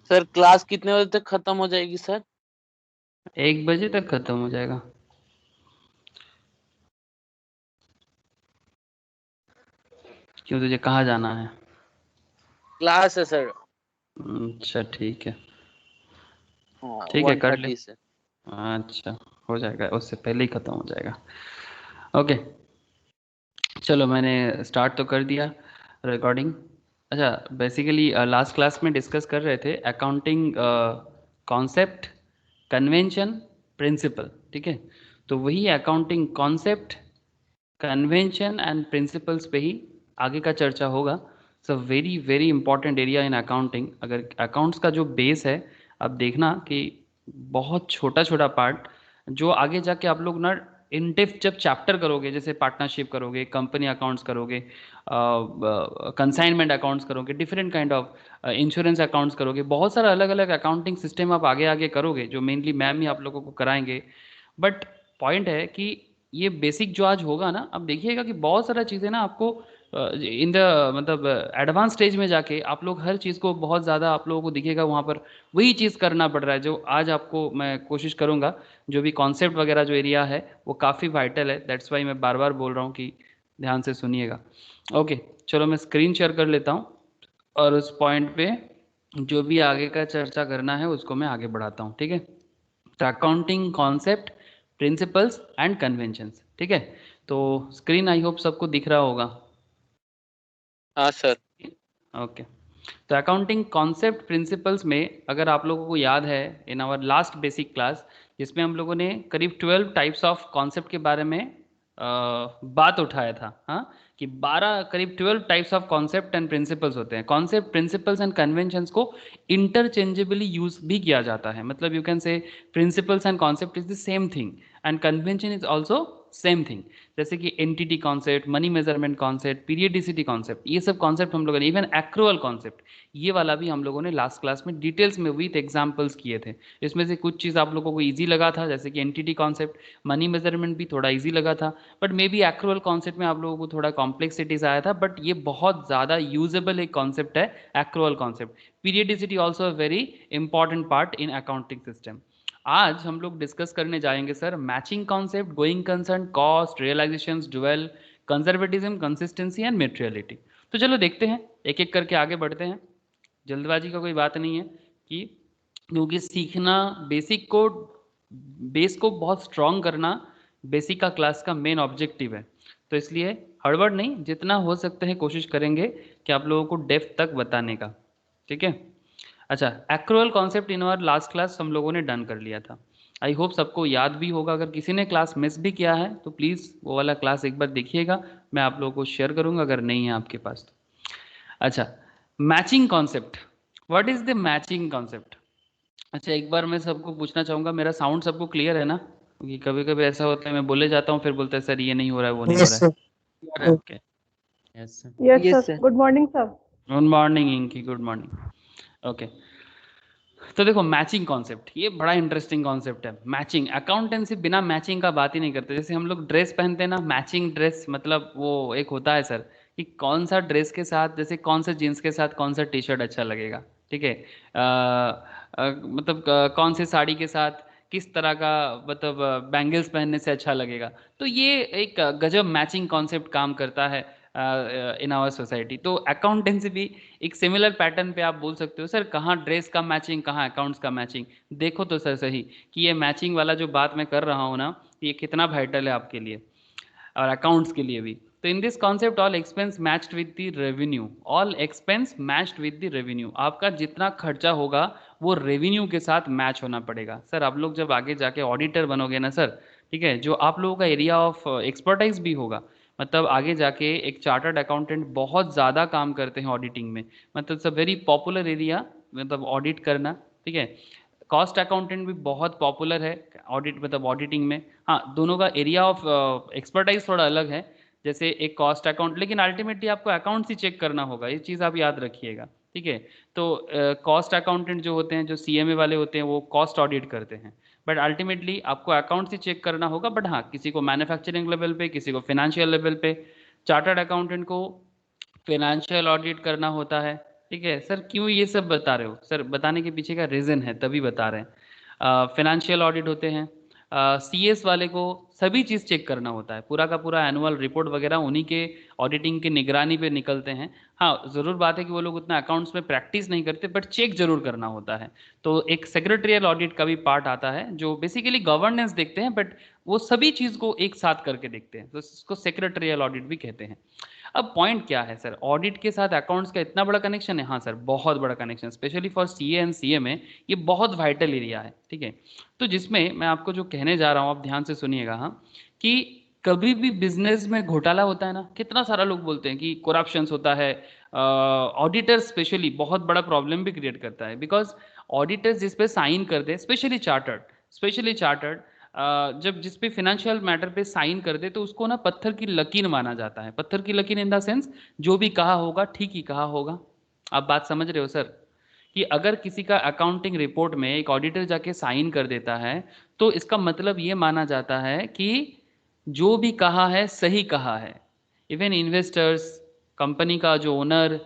Sir class कितने बजे तक खत्म हो जाएगी सर? 1 बजे तक खत्म हो जाएगा। क्यों, तुझे कहाँ जाना है? क्लास है सर। अच्छा ठीक है। हाँ, ठीक है, कर ले। 1:30 से। अच्छा, हो जाएगा, उससे पहले ही खत्म हो जाएगा। ओके, चलो मैंने स्टार्ट तो कर दिया रिकॉर्डिंग। अच्छा, बेसिकली लास्ट क्लास में डिस्कस कर रहे थे अकाउंटिंग कॉन्सेप्ट, कन्वेंशन, प्रिंसिपल। ठीक है, तो वही accounting concept, convention and principles पे ही आगे का चर्चा होगा। So very very important area in accounting. अगर अकाउंट्स का जो बेस है, अब देखना कि बहुत छोटा छोटा पार्ट जो आगे जाके आप लोग ना इन डेप्थ जब चैप्टर करोगे, जैसे पार्टनरशिप करोगे, कंपनी अकाउंट्स करोगे, कंसाइनमेंट अकाउंट्स करोगे, different kind of insurance accounts करोगे, बहुत सारा अलग अलग अकाउंटिंग सिस्टम आप आगे आगे करोगे जो मेनली मैम ही आप लोगों को कराएंगे। बट पॉइंट है कि ये बेसिक जो आज होगा ना, अब देखिएगा कि बहुत सारा चीज़ें ना आपको इन द मतलब एडवांस स्टेज में जाके आप लोग हर चीज़ को बहुत ज़्यादा आप लोगों को दिखेगा वहाँ पर वही चीज़ करना पड़ रहा है जो आज आपको मैं कोशिश करूँगा। जो भी कॉन्सेप्ट वगैरह जो एरिया है वो काफ़ी वाइटल है, दैट्स वाई मैं बार बार बोल रहा हूँ कि ध्यान से सुनिएगा। ओके, चलो मैं स्क्रीन शेयर कर लेता हूँ और उस पॉइंट पे जो भी आगे का चर्चा करना है उसको मैं आगे बढ़ाता हूँ। ठीक है, तो accounting concept, principles and conventions. ठीक है, तो स्क्रीन आई होप सबको दिख रहा होगा। हाँ सर। ओके, तो अकाउंटिंग कॉन्सेप्ट प्रिंसिपल्स में अगर आप लोगों को याद है in our last basic class, जिसमें हम लोगों ने करीब 12 टाइप्स ऑफ कॉन्सेप्ट के बारे में बात उठाया था। हाँ, कि 12 करीब 12 types of concept and principles होते हैं। कॉन्सेप्ट, प्रिंसिपल्स एंड कन्वेंशंस को इंटरचेंजेबली यूज भी किया जाता है। मतलब यू कैन से principles and concept is the same thing and convention is also same thing. जैसे कि entity concept, money measurement concept, periodicity concept, ये सब कॉन्सेप्ट हम लोगों ने, इवन एक्रूअल कॉन्सेप्ट, ये वाला भी हम लोगों ने लास्ट क्लास में डिटेल्स में विथ एग्जांपल्स किए थे। इसमें से कुछ चीज़ आप लोगों को इजी लगा था, जैसे कि एंटिटी कॉन्सेप्ट, मनी मेजरमेंट भी थोड़ा इजी लगा था, but may be accrual concept में आप लोगों को थोड़ा कॉम्प्लेक्सिटीज आया था। बट ये बहुत ज़्यादा यूजेबल एक कॉन्सेप्ट है accrual concept. Periodicity also a very important part in accounting system. आज हम लोग डिस्कस करने जाएंगे sir matching concept, going concern, cost, realisations, dual, conservatism, consistency and materiality. तो चलो देखते हैं, एक एक करके आगे बढ़ते हैं। जल्दबाजी का कोई बात नहीं है कि क्योंकि सीखना, बेसिक को, बेस को बहुत स्ट्रांग करना बेसिक का क्लास का मेन ऑब्जेक्टिव है। तो इसलिए हड़बड़ नहीं, जितना हो सकता है कोशिश करेंगे कि आप लोगों को डेप्थ तक बताने का। ठीक है, अच्छा, accrual concept in our last class हम लोगों ने डन कर लिया था। आई होप सबको याद भी होगा। अगर किसी ने क्लास मिस भी किया है तो प्लीज़ वो वाला क्लास एक बार देखिएगा, मैं आप लोगों को शेयर करूंगा अगर नहीं है आपके पास तो। अच्छा, matching concept, what is the matching concept? अच्छा, एक बार मैं सबको पूछना चाहूँगा, मेरा साउंड सबको क्लियर है ना? क्योंकि कभी कभी ऐसा होता है मैं बोले जाता हूँ फिर बोलते हैं सर ये नहीं हो रहा है, वो नहीं हो यस रहा है। सर। क्लियर है? Okay, yes sir. Yes yes sir, sir. Good morning sir. Good morning inky, good morning. Okay, तो देखो मैचिंग कॉन्सेप्ट ये बड़ा इंटरेस्टिंग कॉन्सेप्ट है। मैचिंग, अकाउंटेंसी बिना मैचिंग का बात ही नहीं करते। जैसे हम लोग ड्रेस पहनते हैं ना, मैचिंग ड्रेस, मतलब वो एक होता है सर कि कौन सा ड्रेस के साथ, जैसे कौन सा जीन्स के साथ कौन सा टी शर्ट अच्छा लगेगा। ठीक है, मतलब कौन से साड़ी के साथ किस तरह का, मतलब बैंगल्स पहनने से अच्छा लगेगा। तो ये एक गजब मैचिंग कॉन्सेप्ट काम करता है इन आवर सोसाइटी। तो अकाउंटेंसी भी एक सिमिलर पैटर्न पे आप बोल सकते हो सर कहाँ ड्रेस का मैचिंग, कहाँ अकाउंट्स का मैचिंग। देखो तो सर सही कि ये मैचिंग वाला जो बात मैं कर रहा हूँ ना, ये कितना वाइटल है आपके लिए और अकाउंट्स के लिए भी। तो in this concept all expense matched with the revenue, all expense matched with the revenue, आपका जितना खर्चा होगा वो रेवेन्यू के साथ मैच होना पड़ेगा। सर आप लोग जब आगे जाके ऑडिटर बनोगे ना सर, ठीक है, जो आप लोगों का एरिया ऑफ एक्सपर्टाइज भी होगा, मतलब आगे जाके एक चार्टर्ड अकाउंटेंट बहुत ज़्यादा काम करते हैं ऑडिटिंग में, मतलब it's a very popular area, मतलब ऑडिट करना। ठीक है, कॉस्ट अकाउंटेंट भी बहुत पॉपुलर है ऑडिट, मतलब ऑडिटिंग में। हाँ, दोनों का एरिया ऑफ एक्सपर्टाइज थोड़ा अलग है। जैसे एक कॉस्ट अकाउंट, लेकिन अल्टीमेटली आपको अकाउंट्स ही चेक करना होगा, ये चीज़ आप याद रखिएगा। ठीक है, तो कॉस्ट अकाउंटेंट जो होते हैं, जो सीएमए वाले होते हैं, वो कॉस्ट ऑडिट करते हैं, बट अल्टीमेटली आपको अकाउंट्स ही चेक करना होगा। बट हाँ, किसी को मैन्युफैक्चरिंग लेवल पे, किसी को फाइनेंशियल लेवल पे, चार्टर्ड अकाउंटेंट को फाइनेंशियल ऑडिट करना होता है। ठीक है सर, क्यों ये सब बता रहे हो सर? बताने के पीछे का रीजन है, तभी बता रहे हैं। फाइनेंशियल ऑडिट होते हैं, सीएस वाले को सभी चीज़ चेक करना होता है, पूरा का पूरा एनुअल रिपोर्ट वगैरह उन्हीं के ऑडिटिंग के निगरानी पे निकलते हैं। हाँ, ज़रूर बात है कि वो लोग उतना अकाउंट्स में प्रैक्टिस नहीं करते, बट चेक जरूर करना होता है। तो एक सेक्रेटरियल ऑडिट का भी पार्ट आता है जो बेसिकली गवर्नेंस देखते हैं, बट वो सभी चीज़ को एक साथ करके देखते हैं, तो इसको सेक्रेटरियल ऑडिट भी कहते हैं। अब पॉइंट क्या है सर, ऑडिट के साथ अकाउंट्स का इतना बड़ा कनेक्शन है? हाँ सर, बहुत बड़ा connection, specially for CA and CA में ये बहुत वाइटल एरिया है, ठीक है। तो जिसमें मैं आपको जो कहने जा रहा हूँ, आप ध्यान से सुनिएगा, हाँ, कि कभी भी बिजनेस में घोटाला होता है ना, कितना सारा लोग बोलते हैं कि करप्शन होता है, ऑडिटर स्पेशली बहुत बड़ा प्रॉब्लम भी क्रिएट करता है, बिकॉज ऑडिटर्स जिस पे साइन कर दे, स्पेशली चार्टर्ड, जब जिस पे फिनेंशियल मैटर पे साइन कर दे, तो उसको ना पत्थर की लकीर माना जाता है। पत्थर की लकीर इन द सेंस, जो भी कहा होगा ठीक ही कहा होगा। आप बात समझ रहे हो सर, कि अगर किसी का अकाउंटिंग रिपोर्ट में एक ऑडिटर जाके साइन कर देता है, तो इसका मतलब ये माना जाता है कि जो भी कहा है सही कहा है। इवन इन्वेस्टर्स, कंपनी का जो ओनर,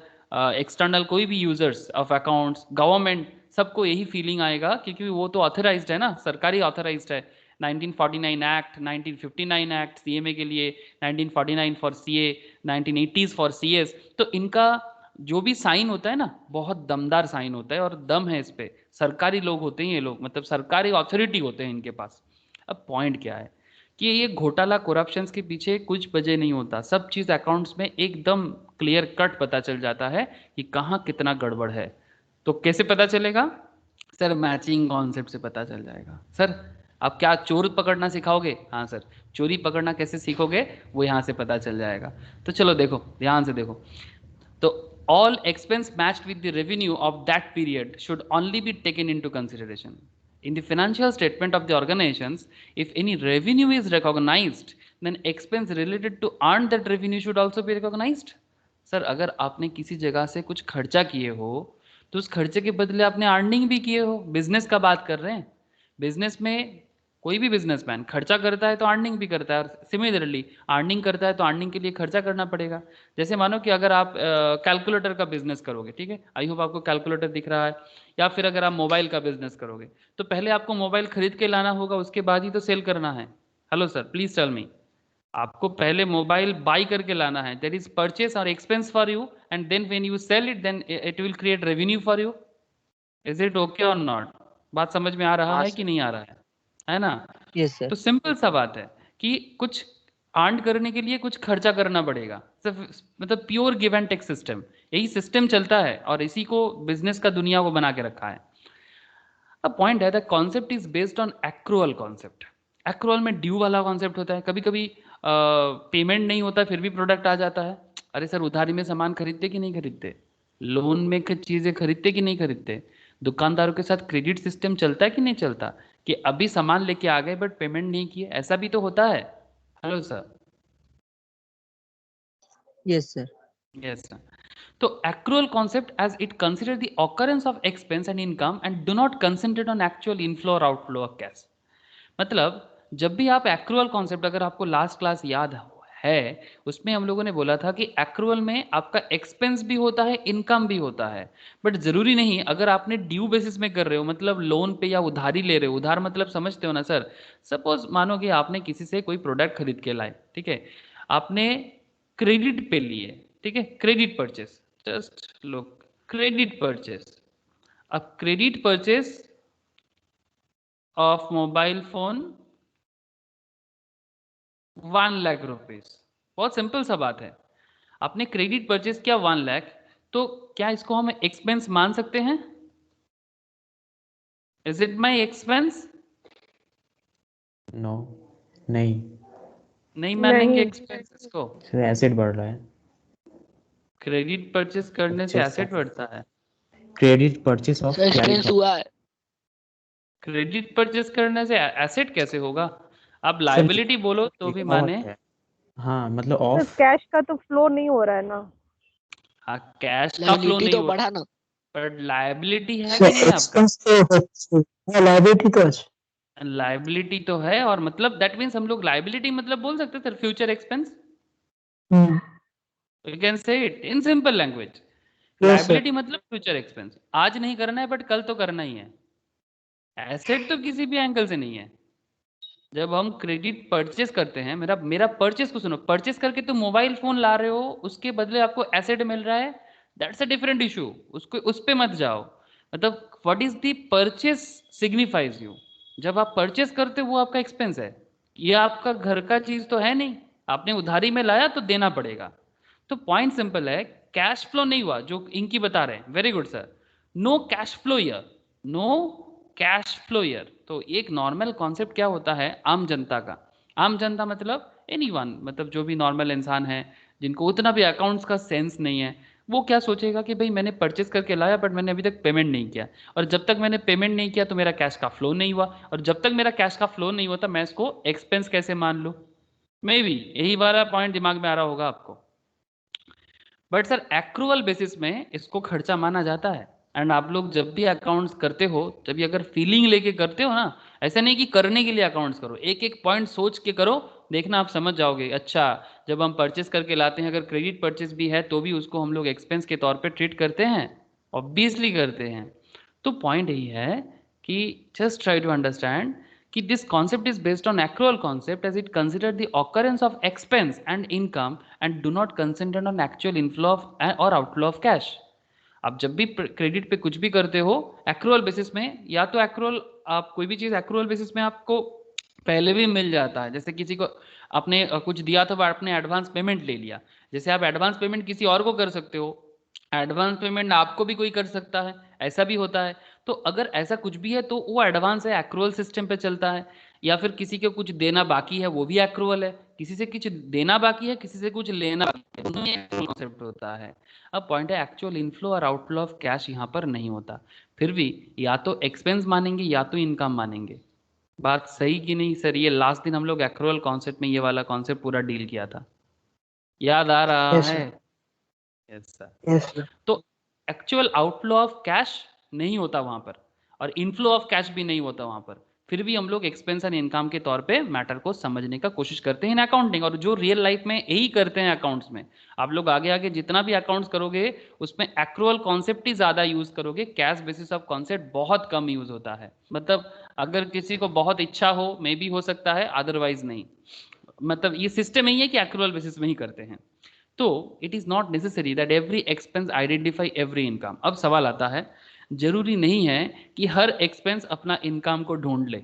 एक्सटर्नल कोई भी यूजर्स ऑफ अकाउंट्स, गवर्नमेंट, सबको यही फीलिंग आएगा, क्योंकि वो तो ऑथराइज्ड है ना, सरकारी ऑथराइज्ड है। 1949 एक्ट, 1959 एक्ट सीएमए के लिए, 1949 for CA, 1980s for CS. तो इनका जो भी साइन होता है ना, बहुत दमदार साइन होता है, और दम है इस पे, सरकारी लोग होते हैं ये लोग, मतलब सरकारी अथॉरिटी होते हैं इनके पास। अब पॉइंट क्या है कि ये घोटाला करप्शंस के पीछे कुछ वजह नहीं होता, सब चीज़ अकाउंट्स में एकदम क्लियर कट पता चल जाता है कि कहाँ कितना गड़बड़ है। तो कैसे पता चलेगा सर? मैचिंग कॉन्सेप्ट से पता चल जाएगा सर। आप क्या चोर पकड़ना सिखाओगे? हाँ सर, चोरी पकड़ना कैसे सीखोगे, वो यहाँ से पता चल जाएगा। तो चलो देखो, ध्यान से देखो। तो all expense matched with the revenue of that period should only be taken into consideration. In the financial statement of the organizations, if any revenue is recognized, then expense related to earn that revenue should also be recognized. Sir, अगर आपने किसी जगह से कुछ खर्चा किए हो, तो उस खर्चे के बदले आपने अर्निंग भी किए हो। बिजनेस का बात कर रहे हैं, बिजनेस में कोई भी बिजनेसमैन खर्चा करता है तो अर्निंग भी करता है, और सिमिलरली अर्निंग करता है तो अर्निंग के लिए खर्चा करना पड़ेगा। जैसे मानो कि अगर आप कैलकुलेटर का बिजनेस करोगे, ठीक है, आई होप आपको कैलकुलेटर दिख रहा है, या फिर अगर आप मोबाइल का बिजनेस करोगे, तो पहले आपको मोबाइल खरीद के लाना होगा, उसके बाद ही तो सेल करना है। Hello sir, please tell me, आपको पहले मोबाइल बाई करके लाना है, that is purchase or expense for you, and then when you sell it, then it will create revenue for you. Is it okay or not? बात समझ में आ रहा हाँ है कि सर। नहीं आ रहा है ना? Yes sir. तो सिंपल सा बात है कि कुछ अर्न करने के लिए कुछ खर्चा करना पड़ेगा, सिर्फ मतलब pure give and tech system, यही सिस्टम चलता है, और इसी को बिजनेस का दुनिया को बना के रखा है। अब पॉइंट है, the concept is based on accrual concept. Accrual में ड्यू वाला कॉन्सेप्ट होता है। कभी कभी पेमेंट नहीं होता फिर भी प्रोडक्ट आ जाता है। अरे सर, उधारी में सामान खरीदते कि नहीं खरीदते? लोन में चीजें खरीदते कि नहीं खरीदते? दुकानदारों के साथ क्रेडिट सिस्टम चलता है कि नहीं चलता, कि अभी सामान लेके आ गए बट पेमेंट नहीं किए? ऐसा भी तो होता है। Hello sir. Yes sir. Yes sir. तो accrual concept, as it consider the occurrence of expense and income and do not concentrate on actual inflow or outflow of cash। मतलब जब भी आप एक्रूअल कॉन्सेप्ट, अगर आपको लास्ट क्लास याद है, उसमें हम लोगों ने बोला था कि एक्रूअल में आपका एक्सपेंस भी होता है, इनकम भी होता है, बट जरूरी नहीं अगर आपने ड्यू बेसिस में कर रहे हो, मतलब लोन पे या उधारी ले रहे हो। उधार मतलब समझते हो ना सर? सपोज मानो कि आपने किसी से कोई प्रोडक्ट खरीद के लाए, ठीक है, आपने क्रेडिट पे लिए, ठीक है, credit purchase, just look, credit purchase. अब credit purchase of mobile phone 1 lakh rupees, बहुत सिंपल सा बात है। आपने क्रेडिट परचेस किया 1 लाख, तो क्या इसको हम एक्सपेंस मान सकते हैं? Is it my expense? No, नहीं, नहीं मानेंगे नहीं। एक्सपेंस इसको। एसिड बढ़ रहा है। क्रेडिट परचेस करने से एसेट बढ़ता है। Credit purchase of sir expense हुआ है। क्रेडिट परचेस करने से एसेट कैसे होगा? आप लाइबिलिटी बोलो तो भी माने। हाँ, मतलब तो ऑफ कैश का तो फ्लो नहीं हो रहा है ना। हाँ, कैश का फ्लो लायबिलिटी नहीं तो हो, बढ़ा ना। पर लाइबिलिटी है कि नहीं आपका? लाइबिलिटी तो लाइबिलिटी तो है, और मतलब दैट मीन्स हम लोग लाइबिलिटी मतलब बोल सकते sir future expense. Hmm, you can से it in simple language sir. Liability मतलब फ्यूचर एक्सपेंस, आज नहीं करना है बट कल तो करना ही है। एसेट तो किसी भी एंगल से नहीं है। जब हम क्रेडिट परचेस करते हैं, मेरा परचेस को सुनो, परचेस करके तुम मोबाइल फोन ला रहे हो, उसके बदले आपको एसेट मिल रहा है, दैट्स अ डिफरेंट इशू, उसको उस पे मत जाओ। मतलब what is the purchase signifies you, जब आप परचेस करते हो वो आपका एक्सपेंस है, ये आपका घर का चीज तो है नहीं, आपने उधारी में लाया तो देना पड़ेगा। तो पॉइंट सिंपल है, कैश फ्लो नहीं हुआ जो इनकी बता रहे हैं, very good sir, no cash flow year, no cash flow year. तो एक नॉर्मल कॉन्सेप्ट क्या होता है आम जनता का, आम जनता मतलब एनीवन, मतलब जो भी नॉर्मल इंसान है जिनको उतना भी अकाउंट्स का सेंस नहीं है, वो क्या सोचेगा कि भाई मैंने परचेस करके लाया बट मैंने अभी तक पेमेंट नहीं किया, और जब तक मैंने पेमेंट नहीं किया तो मेरा कैश का फ्लो नहीं हुआ, और जब तक मेरा कैश का फ्लो नहीं होता मैं इसको एक्सपेंस कैसे मान लूँ। मे बी यही वाला पॉइंट दिमाग में आ रहा होगा आपको। बट सर एक्रूअल बेसिस में इसको खर्चा माना जाता है। एंड आप लोग जब भी अकाउंट्स करते हो तभी अगर फीलिंग लेके करते हो ना, ऐसा नहीं कि करने के लिए अकाउंट्स करो, एक एक पॉइंट सोच के करो, देखना आप समझ जाओगे। अच्छा, जब हम परचेस करके लाते हैं, अगर क्रेडिट परचेस भी है तो भी उसको हम लोग एक्सपेंस के तौर पे ट्रीट करते हैं, ऑब्वियसली करते हैं। तो पॉइंट यही है कि जस्ट ट्राई टू अंडरस्टैंड कि this concept is based on accrual concept as it consider the occurrence of expense and income and do not consider on actual inflow of or outflow of cash। आप जब भी credit पे कुछ भी करते हो accrual basis में, या तो एक्रूअल, आप कोई भी चीज एक्रूअल बेसिस में आपको पहले भी मिल जाता है, जैसे किसी को आपने कुछ दिया था आपने एडवांस पेमेंट ले लिया, जैसे आप एडवांस पेमेंट किसी और को कर सकते हो, एडवांस पेमेंट आपको भी कोई कर सकता है, ऐसा भी होता है। तो अगर ऐसा कुछ भी है तो वो एडवांस है, एक्रूअल सिस्टम पे चलता है। या फिर किसी को कुछ देना बाकी है वो भी एक्रूअल है, किसी से कुछ देना बाकी है, किसी से कुछ लेना बाकी है, दोनों ही एक्रूअल कॉन्सेप्ट होता है। अब पॉइंट है एक्चुअल इनफ्लो और आउटफ्लो ऑफ कैश यहाँ पर नहीं होता, फिर भी या तो एक्सपेंस मानेंगे या तो इनकम मानेंगे। बात सही कि नहीं सर? ये लास्ट दिन हम लोग एक्रूअल कॉन्सेप्ट में ये वाला कॉन्सेप्ट पूरा डील किया था, याद आ रहा Yes, है? sir. Yes sir. Yes, sir. तो एक्चुअल आउटफ्लो ऑफ कैश नहीं होता वहां पर, और इनफ्लो ऑफ कैश भी नहीं होता वहां पर, फिर भी हम लोग एक्सपेंस एंड इनकम के तौर पे मैटर को समझने का कोशिश करते हैं इन अकाउंटिंग, और जो रियल लाइफ में यही करते हैं अकाउंट्स में। आप लोग आगे आगे जितना भी अकाउंट्स करोगे उसमें एक्रूअल कॉन्सेप्ट ही ज्यादा यूज करोगे, कैश बेसिस ऑफ कॉन्सेप्ट बहुत कम यूज होता है। मतलब अगर किसी को बहुत इच्छा हो मे भी हो सकता है, अदरवाइज नहीं। मतलब ये सिस्टम यही है कि एक्रूअल बेसिस में ही करते हैं। तो it is not necessary that every expense identify every income. अब सवाल आता है, जरूरी नहीं है कि हर एक्सपेंस अपना इनकम को ढूंढ ले,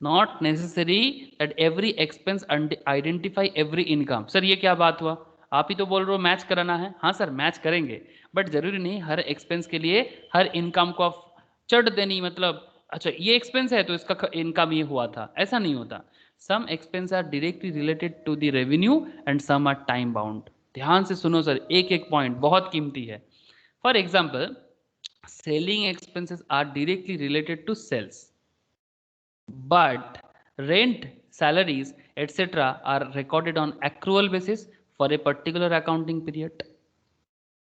not necessary that every expense identify every income. Sir ये क्या बात हुआ, आप ही तो बोल रहे हो मैच कराना है। हाँ सर मैच करेंगे, बट जरूरी नहीं हर एक्सपेंस के लिए हर इनकम को आप चढ़ देनी, मतलब अच्छा ये एक्सपेंस है तो इसका इनकम ये हुआ था, ऐसा नहीं होता। Some expense are directly related to the revenue and some are time bound. ध्यान से सुनो सर, एक एक पॉइंट बहुत कीमती है। For example, selling expenses are directly related to sales, but rent, salaries, etc. are recorded on accrual basis for a particular accounting period।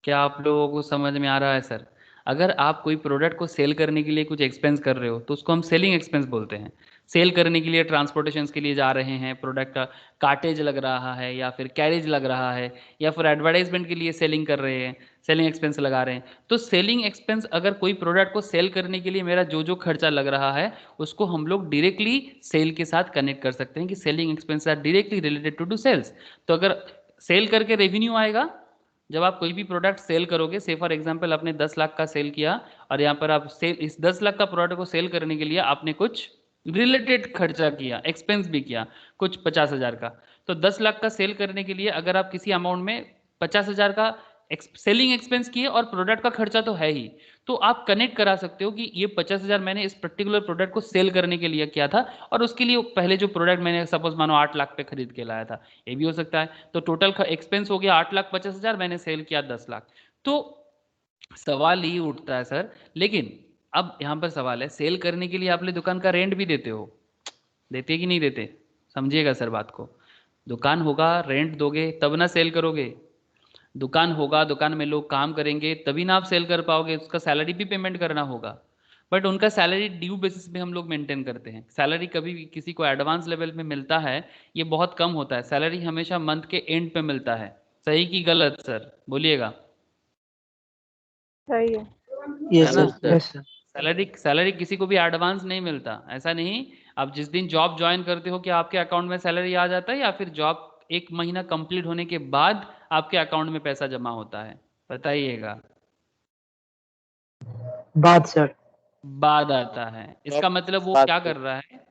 क्या आप लोगों को समझ में आ रहा है सर? अगर आप कोई प्रोडक्ट को सेल करने के लिए कुछ एक्सपेंस कर रहे हो तो उसको हम सेलिंग एक्सपेंस बोलते हैं। सेल करने के लिए ट्रांसपोर्टेशन के लिए जा रहे हैं, प्रोडक्ट का कार्टेज लग रहा है या फिर कैरेज लग रहा है, या फिर एडवर्टाइजमेंट के लिए सेलिंग कर रहे हैं, सेलिंग एक्सपेंस लगा रहे हैं। तो सेलिंग एक्सपेंस, अगर कोई प्रोडक्ट को सेल करने के लिए मेरा जो जो खर्चा लग रहा है उसको हम लोग डायरेक्टली सेल के साथ कनेक्ट कर सकते हैं कि selling expense are directly related to sales. तो अगर सेल करके रेवेन्यू आएगा, जब आप कोई भी प्रोडक्ट सेल करोगे, से फॉर एग्जांपल आपने 10 लाख का सेल किया और यहाँ पर आप सेल, इस 10 लाख का प्रोडक्ट को सेल करने के लिए आपने कुछ रिलेटेड खर्चा किया, एक्सपेंस भी किया कुछ 50,000 का। तो 10 लाख का सेल करने के लिए अगर आप किसी अमाउंट में 50,000 का सेलिंग एक्सपेंस किए और प्रोडक्ट का खर्चा तो है ही, तो आप कनेक्ट करा सकते हो कि ये 50,000 मैंने इस पर्टिकुलर प्रोडक्ट को सेल करने के लिए किया था, और उसके लिए पहले जो प्रोडक्ट मैंने सपोज मानो 8 लाख पे खरीद के लाया था, ये भी हो सकता है। तो टोटल एक्सपेंस हो गया 8,50,000, मैंने सेल किया 10 लाख। तो सवाल ये उठता है सर, लेकिन अब यहाँ पर सवाल है, सेल करने के लिए आप लोग दुकान का रेंट भी देते हो, देते कि नहीं देते? समझिएगा सर बात को, दुकान होगा रेंट दोगे तब ना सेल करोगे, दुकान होगा दुकान में लोग काम करेंगे तभी ना आप सेल कर पाओगे, उसका सैलरी भी पेमेंट करना होगा। बट उनका सैलरी ड्यू बेसिस पे हम लोग मेंटेन करते हैं, सैलरी कभी भी किसी को एडवांस लेवल में मिलता है ये बहुत कम होता है, सैलरी हमेशा मंथ के एंड पे मिलता है। सही कि गलत सर बोलिएगा? सही है। यस है ना? Sir, yes sir. सैलरी किसी को भी एडवांस नहीं मिलता, ऐसा नहीं। आप जिस दिन जॉब ज्वाइन करते हो क्या आपके अकाउंट में सैलरी आ जाता है, या फिर जॉब 1 महीना कंप्लीट होने के बाद आपके अकाउंट में पैसा जमा होता है? बताइएगा। बाद सर। बाद आता है। इसका मतलब वो बात क्या तो- कर रहा है,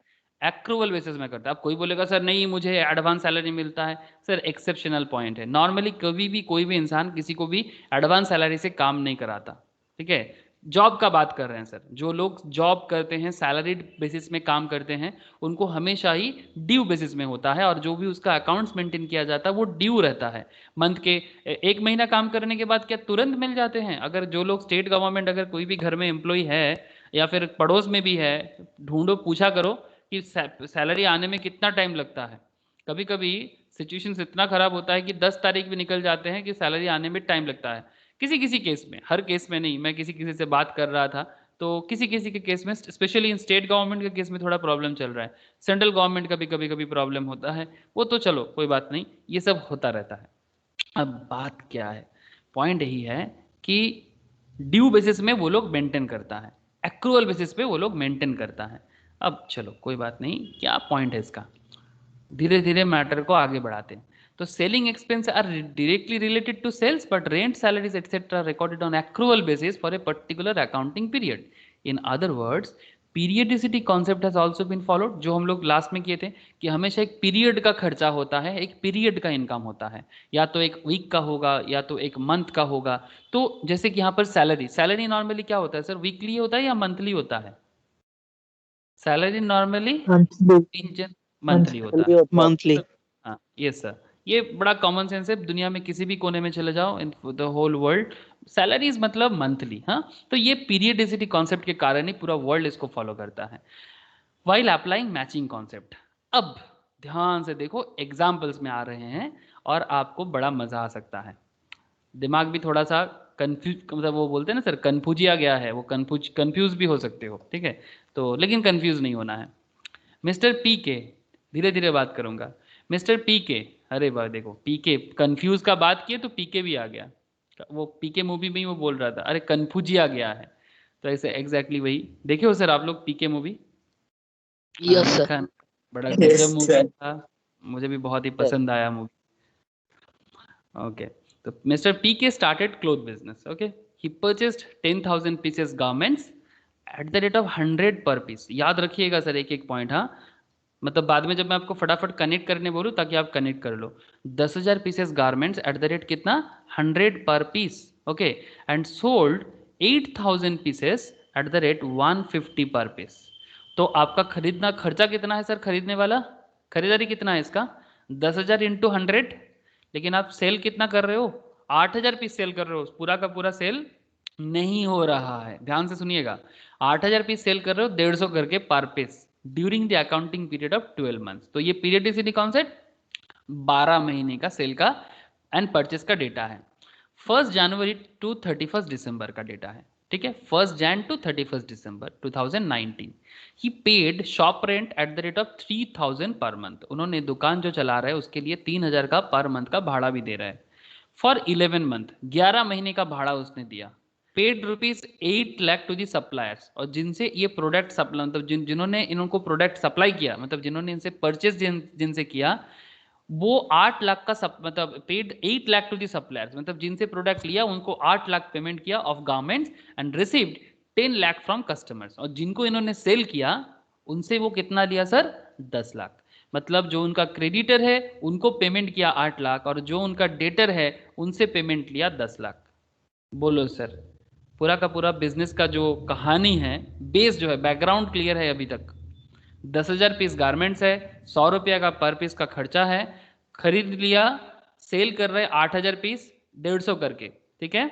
एक्रूवल बेसिस में करता है। अब कोई बोलेगा सर नहीं मुझे एडवांस सैलरी मिलता है, सर एक्सेप्शनल पॉइंट है। नॉर्मली कभी भी कोई भी इंसान किसी को भी एडवांस सैलरी से काम नहीं कराता, ठीक है। जॉब का बात कर रहे हैं सर, जो लोग जॉब करते हैं सैलरीड बेसिस में काम करते हैं उनको हमेशा ही ड्यू बेसिस में होता है, और जो भी उसका अकाउंट्स मेंटेन किया जाता है वो ड्यू रहता है मंथ के। 1 महीना काम करने के बाद क्या तुरंत मिल जाते हैं? अगर जो लोग स्टेट गवर्नमेंट, अगर कोई भी घर में एम्प्लॉय है या फिर पड़ोस में भी है, ढूंढो पूछा करो कि सैलरी आने में कितना टाइम लगता है। कभी कभी सिचुएशन इतना खराब होता है कि 10 तारीख भी निकल जाते हैं कि सैलरी आने में टाइम लगता है। किसी किसी केस में, हर केस में नहीं। मैं किसी किसी से बात कर रहा था तो किसी किसी के केस में, स्पेशली इन स्टेट गवर्नमेंट के केस में थोड़ा प्रॉब्लम चल रहा है। सेंट्रल गवर्नमेंट का भी कभी कभी प्रॉब्लम होता है, वो तो चलो कोई बात नहीं, ये सब होता रहता है। अब बात क्या है, पॉइंट यही है कि ड्यू बेसिस में वो लोग मेंटेन करता है, एक्रूअल बेसिस पे वो लोग मेंटेन करता है। अब चलो कोई बात नहीं, क्या पॉइंट है इसका, धीरे धीरे मैटर को आगे बढ़ाते हैं। तो selling expense are directly related to sales, but rent, salaries etcetera recorded on accrual basis for a particular accounting period. In other words, periodicity concept has also been followed, जो हम लोग लास्ट में किए थे कि हमेशा एक पीरियड का खर्चा होता है, एक पीरियड का इनकम होता है, या तो एक वीक का होगा या तो एक मंथ का होगा। तो जैसे कि यहाँ पर सैलरी नॉर्मली क्या होता है सर, वीकली होता है या मंथली होता है? Salary normally monthly. मंथली होता है। मंथली। हाँ यस सर, ये बड़ा कॉमन सेंस है, दुनिया में किसी भी कोने में चले जाओ in the whole world, salaries मतलब मंथली। हाँ, तो ये पीरियडिसिटी कॉन्सेप्ट के कारण ही पूरा वर्ल्ड इसको फॉलो करता है। वाइल अप्लाइंग मैचिंग कॉन्सेप्ट, अब ध्यान से देखो, एग्जाम्पल्स में आ रहे हैं और आपको बड़ा मजा आ सकता है। दिमाग भी थोड़ा सा कंफ्यूज, मतलब वो बोलते हैं ना सर, कन्फ्यूजिया गया है, वो कंफ्यूज भी हो सकते हो, ठीक है। तो लेकिन कंफ्यूज नहीं होना है। मिस्टर पी के, धीरे धीरे बात करूंगा। मिस्टर पी के, अरे वाह देखो, पी के कन्फ्यूज का बात किए तो पी के भी आ गया। वो पी के मूवी में ही वो बोल रहा था, अरे कन्फ्यूजी आ गया है। तो ऐसे एग्जैक्टली वही देखे हो सर आप लोग पी के मूवी? हाँ यस सर। देखा, बड़ा गजब मूवी था, मुझे भी बहुत ही पसंद आया मूवी। ओके, तो मिस्टर पी के started cloth business. Okay, he purchased 10,000 pieces garments at the rate of 100 per piece. याद रखिएगा सर एक एक पॉइंट, हाँ, मतलब बाद में जब मैं आपको फटाफट कनेक्ट करने बोलूँ ताकि आप कनेक्ट कर लो। 10,000 pieces garments at the rate कितना, 100 per piece. Okay, and sold 8,000 pieces at the rate 150 per piece. तो आपका खरीदना खर्चा कितना है सर, खरीदने वाला खरीदारी कितना है इसका, 10,000 इंटू 100। लेकिन आप सेल कितना कर रहे हो, 8,000 पीस सेल कर रहे हो, पूरा का पूरा सेल नहीं हो रहा है। ध्यान से सुनिएगा, 8,000 पीस सेल कर रहे हो 150 करके per piece during the accounting period of 12 months. तो ये पीरियडिसिटी कॉन्सेप्ट 12 महीने का सेल का एंड परचेस का डेटा है। 1 जनवरी टू 31 दिसंबर का डेटा है, ठीक है। 1 Jan to 31 December 2019। He paid shop rent at the rate of 3,000 per month. उन्होंने दुकान जो चला रहे हैं उसके लिए 3,000 का पर मंथ का भाड़ा भी दे रहे हैं। फॉर 11 मंथ, 11 महीने का भाड़ा उसने दिया। Paid ₹8 lakh to the suppliers, और जिनसे ये प्रोडक्ट सप्लाई, मतलब जिन्होंने इनको प्रोडक्ट सप्लाई किया, मतलब जिन्होंने इनसे परचेज जिनसे किया, वो 8 लाख का मतलब paid 8 lakh to the suppliers, मतलब जिनसे प्रोडक्ट लिया उनको 8 लाख पेमेंट किया of garments, and received 10 lakh from customers. और जिनको इन्होंने सेल किया उनसे वो कितना लिया सर, 10 लाख। मतलब जो उनका क्रेडिटर है उनको पेमेंट किया 8 लाख, और जो उनका डेटर है उनसे पेमेंट लिया 10 लाख। बोलो सर, पूरा का पूरा बिजनेस का जो कहानी है, बेस जो है, बैकग्राउंड क्लियर है अभी तक। 10,000 पीस गारमेंट्स है, 100 रुपया का पर पीस का खर्चा है, खरीद लिया, सेल कर रहे 8,000 पीस 150 करके, ठीक है।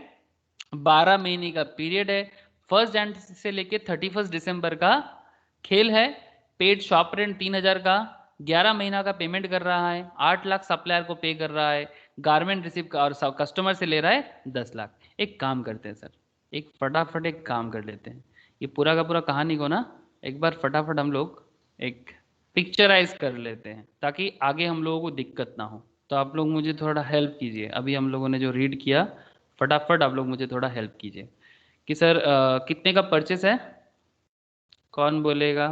12 महीने का पीरियड है, 1 जनवरी से लेके 31 दिसंबर का खेल है। पेड शॉप रेंट 3,000 का, 11 महीना का पेमेंट कर रहा है, 8 लाख सप्लायर को पे कर रहा है, गारमेंट रिसीव और कस्टमर से ले रहा है 10 लाख। एक काम करते हैं सर, एक फटाफट एक काम कर लेते हैं, ये पूरा का पूरा कहानी को ना एक बार फटाफट हम लोग एक पिक्चराइज कर लेते हैं ताकि आगे हम लोगों को दिक्कत ना हो। तो आप लोग मुझे थोड़ा हेल्प कीजिए, अभी हम लोगों ने जो रीड किया, फटाफट आप लोग मुझे थोड़ा हेल्प कीजिए। कि सर कितने का परचेस है, कौन बोलेगा?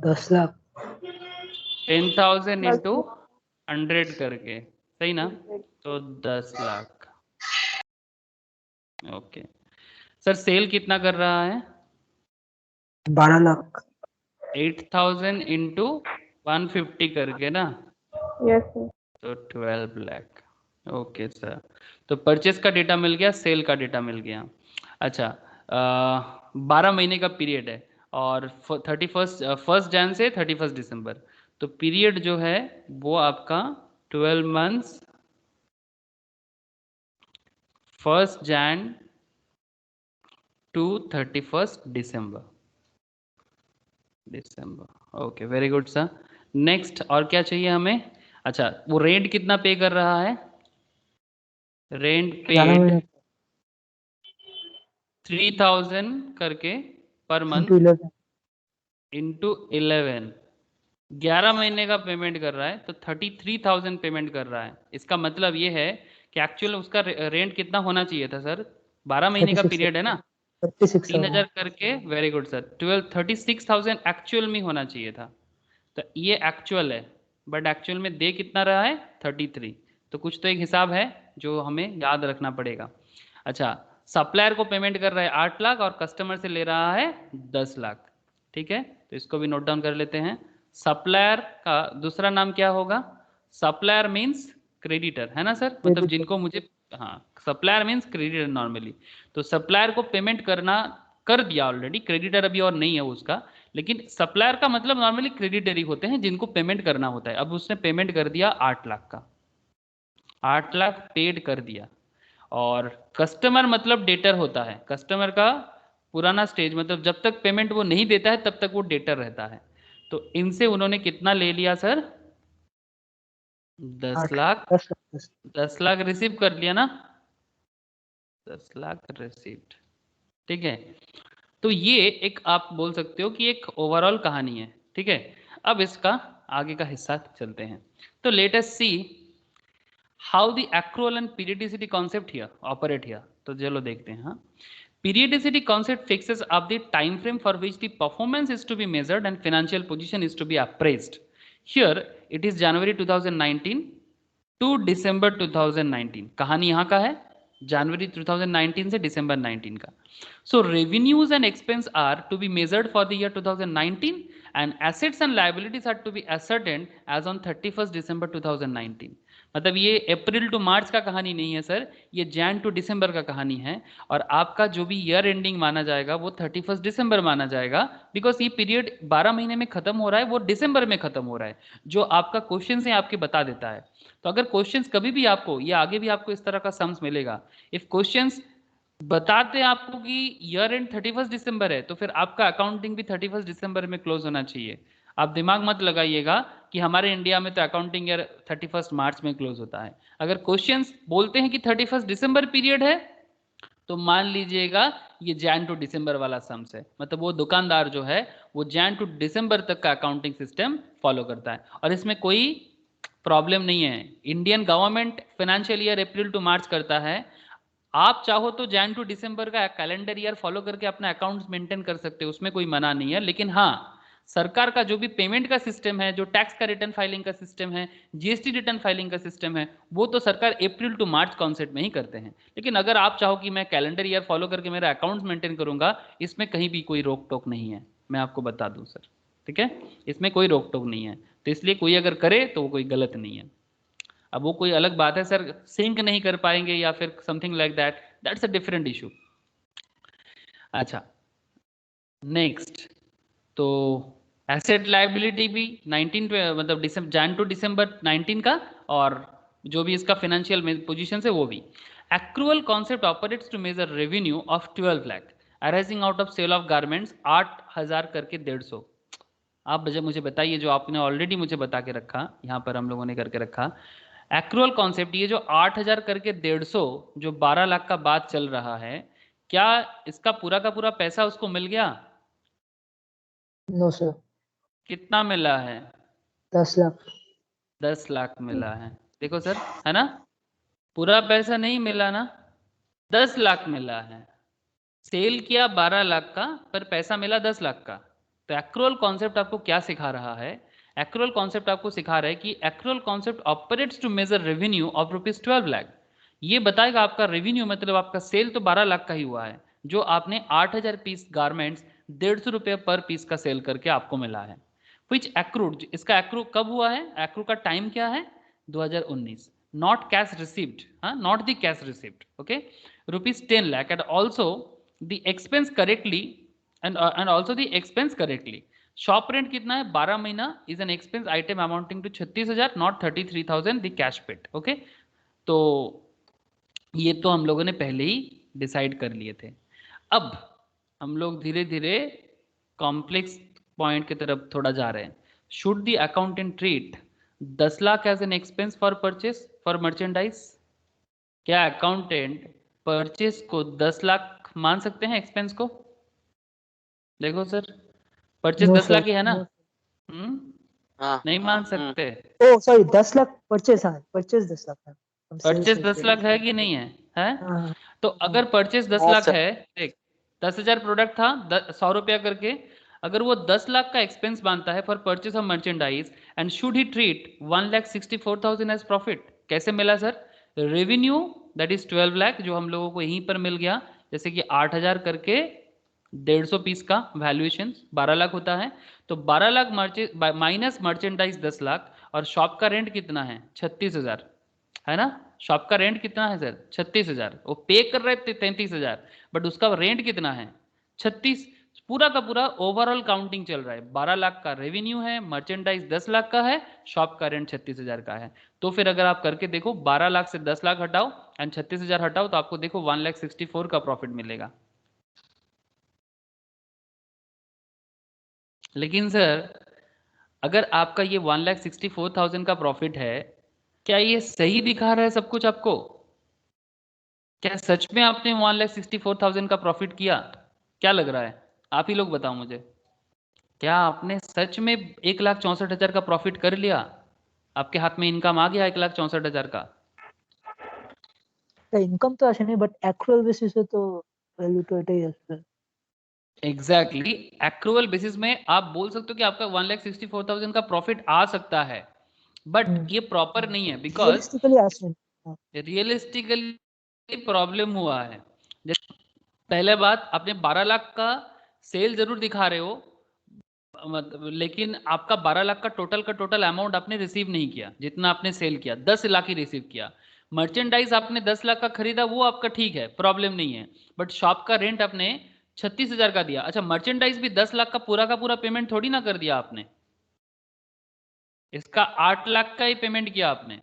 10 लाख। 10,000 बस इंटू 100 करके, सही ना? तो 10 लाख। ओके सर, सेल कितना कर रहा है? 12 लाख। 8,000 इंटू 150 करके ना, यस सर। तो 12 लाख। ओके सर, तो परचेस का डेटा मिल गया, सेल का डेटा मिल गया। अच्छा, 12 महीने का पीरियड है और 1 जैन से 31 दिसंबर, तो पीरियड जो है वो आपका 12 months, 1 Jan to 31 December. Okay, very good sir. Next, और क्या चाहिए हमें? अच्छा, वो रेंट कितना पे कर रहा है? रेंट 11 पेड महीने 3,000 करके पर मंथ into 11। इंटू 11, 11 महीने का पेमेंट कर रहा है तो 33,000 पेमेंट कर रहा है। इसका मतलब ये है कि एक्चुअल उसका रेंट कितना होना चाहिए था सर? 12 महीने का 36 पीरियड है ना, 36,000। 3,000 करके, वेरी गुड सर, 36,000 एक्चुअल में होना चाहिए था। तो ये एक्चुअल है, बट एक्चुअल में दे कितना रहा है? 33। तो कुछ तो एक हिसाब है जो हमें याद रखना पड़ेगा। अच्छा, सप्लायर को पेमेंट कर रहा है 8 लाख और कस्टमर से ले रहा है 10 लाख। ठीक है, तो इसको भी नोट डाउन कर लेते हैं। सप्लायर का दूसरा नाम क्या होगा? सप्लायर मीन्स क्रेडिटर, है ना सर? मतलब Credit। जिनको मुझे, हाँ, सप्लायर मीन्स क्रेडिटर नॉर्मली। तो सप्लायर को पेमेंट करना कर दिया ऑलरेडी, क्रेडिटर अभी और नहीं है उसका, लेकिन सप्लायर का मतलब नॉर्मली क्रेडिटर ही होते हैं जिनको पेमेंट करना होता है। अब उसने पेमेंट कर दिया 8 लाख का, 8 लाख पेड कर दिया। और कस्टमर मतलब डेटर होता है, कस्टमर का पुराना स्टेज, मतलब जब तक पेमेंट वो नहीं देता है तब तक वो डेटर रहता है। तो इनसे उन्होंने कितना ले लिया सर? 10 लाख। 10 लाख। 10 लाख रिसीव कर लिया ना, 10 लाख रिसीव्ड। ठीक है, तो ये एक आप बोल सकते हो कि एक ओवरऑल कहानी है। ठीक है, अब इसका आगे का हिस्सा चलते हैं। तो let us see how the accrual and periodicity concept here operate here. तो चलो देखते हैं। हाँ, periodicity concept fixes up the time frame for which the performance is to be measured and financial position is to be appraised. Here it is January 2019 to December 2019। कहानी यहाँ का है, जनवरी 2019 से दिसंबर 19 का। So revenues and expense are to be measured for the year 2019 and assets and liabilities are to be ascertained as on 31st December 2019। मतलब ये अप्रैल to मार्च का कहानी नहीं है सर, ये जैन टू दिसंबर का कहानी है। और आपका जो भी ईयर एंडिंग माना जाएगा वो 31 दिसंबर माना जाएगा, बिकॉज ये पीरियड 12 महीने में खत्म हो रहा है, वो दिसंबर में खत्म हो रहा है, जो आपका क्वेश्चन से आपके बता देता है। तो अगर क्वेश्चंस कभी भी आपको, ये आगे भी आपको इस तरह का सम्स मिलेगा, इफ क्वेश्चंस बताते हैं आपको कि ईयर एंड 31 दिसंबर है, तो फिर आपका अकाउंटिंग भी 31 दिसंबर में क्लोज होना चाहिए। आप दिमाग मत लगाइएगा कि हमारे इंडिया में तो अकाउंटिंग ईयर 31 मार्च में क्लोज होता है। अगर क्वेश्चंस बोलते हैं कि 31 दिसंबर पीरियड है, तो मान लीजिएगा ये जैन टू दिसंबर वाला सम्स है। मतलब वो दुकानदार जो है वो जैन टू दिसंबर तक का अकाउंटिंग सिस्टम फॉलो करता है और इसमें कोई प्रॉब्लम नहीं है। Indian government financial year April to March करता है, आप चाहो तो जैन टू दिसंबर का कैलेंडर ईयर फॉलो करके अपना अकाउंट्स मेंटेन कर सकते हो, उसमें कोई मना नहीं है। लेकिन हाँ, सरकार का जो भी पेमेंट का सिस्टम है, जो टैक्स का रिटर्न फाइलिंग का सिस्टम है, जीएसटी रिटर्न फाइलिंग का सिस्टम है, वो तो सरकार अप्रैल टू मार्च कॉन्सेप्ट में ही करते हैं। लेकिन अगर आप चाहो कि मैं कैलेंडर ईयर फॉलो करके मेरा अकाउंट्स मेंटेन करूंगा, इसमें कहीं भी कोई रोक टोक नहीं है, मैं आपको बता दूं सर। ठीक है, इसमें कोई रोक टोक नहीं है, तो इसलिए कोई अगर करे तो वो कोई गलत नहीं है। अब वो कोई अलग बात है सर, सिंक नहीं कर पाएंगे या फिर something like that, that's a different issue. अच्छा, नेक्स्ट, तो एसेट लायबिलिटी भी 19 मतलब जैन टू दिसंबर 19 का, और जो भी इसका फाइनेंशियल पोजीशन है वो भी। Accrual concept operates to measure revenue of 12 lakh arising out of sale of garments 8,000 करके 150। आप मुझे बताइए, जो आपने ऑलरेडी मुझे बता के रखा, यहाँ पर हम लोगों ने करके रखा एक्रूअल कॉन्सेप्ट, ये जो 8,000 करके 150 जो 12 लाख का बात चल रहा है, क्या इसका पूरा का पूरा पैसा उसको मिल गया? No sir. कितना मिला है? 10 लाख। 10 लाख मिला है। देखो सर, है ना, पूरा पैसा नहीं मिला ना, 10 लाख मिला है, सेल किया 12 लाख का पर पैसा मिला 10 लाख का। तो एक्रूअल कॉन्सेप्ट आपको क्या सिखा रहा है? एक्रूअल कॉन्सेप्ट आपको सिखा रहा है कि accrual concept operates to measure revenue of rupees 12 lakh. ये बताएगा आपका रेवेन्यू मतलब आपका सेल तो 12 लाख का ही हुआ है, जो आपने 8000 पीस गारमेंट्स 150 रुपये पर पीस का सेल करके आपको मिला है। विच एक्रूड, इसका एक्रू कब हुआ है, एक्रू का टाइम क्या है? 2019। नॉट कैश रिसीव्ड, हाँ, not the cash received, okay. Rupees 10 lakh and also the expense correctly and also the expense correctly. Shop rent कितना है? 12 महीना is an expense item amounting to 36,000 not 33,000 the cash paid, okay. तो ये तो हम लोगों ने पहले ही डिसाइड कर लिए थे। अब हम लोग धीरे धीरे कॉम्प्लेक्स पॉइंट की तरफ थोड़ा जा रहे हैं। Should the accountant treat 10 lakh as an expense for purchase for merchandise? क्या अकाउंटेंट परचेस को 10 लाख मान सकते हैं एक्सपेंस को? देखो sir, purchase No, 10 lakh sir. ही है ना? No. हाँ नहीं मान सकते। Oh, sorry, 10 लाख परचेस, हाँ, परचेस 10 लाख है। हम sales परचेस सोच 10 रहे लाख थे। है कि नहीं है? है? हाँ, तो अगर परचेस 10 हाँ लाख सर। है, देख 10,000 प्रोडक्ट था, 100 रुपया करके, अगर वो 10 लाख का एक्सपेंस मानता है for purchase of merchandise and should he treat 1,64,000 as profit? कैसे मिला sir? Revenue that is 12 lakh जो हम लोगों को यहीं पर मिल गया, जैसे कि 8,000 करके 150 पीस का वैल्यूएशन 12 लाख होता है। तो 12 लाख माइनस मर्चेंडाइज 10 लाख, और शॉप का रेंट कितना है? 36,000, है ना? शॉप का रेंट कितना है सर? 36,000। वो पे कर रहे थे 33,000, बट उसका रेंट कितना है? 36। पूरा का पूरा ओवरऑल काउंटिंग चल रहा है। 12 लाख का रेवेन्यू है, मर्चेंडाइज 10 लाख का है, शॉप का रेंट 36,000 का है। तो फिर अगर आप करके देखो, 12 लाख से 10 लाख हटाओ एंड 36,000 हटाओ, तो आपको देखो 1,64,000 का प्रॉफिट मिलेगा। लेकिन सर अगर आपका ये 1,64,000 का प्रॉफिट है, क्या ये सही दिखा रहा है सब कुछ आपको? क्या सच में आपने 1,64,000 का प्रॉफिट किया? क्या लग रहा है? आप ही लोग बताओ मुझे, क्या आपने सच में 1,64,000 का प्रॉफिट कर लिया? आपके हाथ में इनकम आ गया 1,64,000 का? इनकम तो আসেনি, बट एक्चुअल बेसिस पे तो वैल्यू तो एटाই আসছে। एग्जैक्टली, एक्रूअल बेसिस में आप बोल सकते हो कि आपका 1,64,000 का प्रॉफिट आ सकता है, बट ये प्रॉपर नहीं है, बिकॉज रियलिस्टिकली আসেনি। रियलिस्टिकली प्रॉब्लम हुआ है। पहले बात, आपने 12 लाख का सेल जरूर दिखा रहे हो, मतलब लेकिन आपका 12 लाख का टोटल अमाउंट आपने रिसीव नहीं किया। जितना आपने सेल किया 10 लाख ही रिसीव किया। मर्चेंडाइज आपने 10 लाख का खरीदा, वो आपका ठीक है, प्रॉब्लम नहीं है, बट शॉप का रेंट आपने 36,000 का दिया। अच्छा, मर्चेंडाइज भी 10 लाख का पूरा पेमेंट थोड़ी ना कर दिया आपने, इसका 8 लाख का ही पेमेंट किया आपने,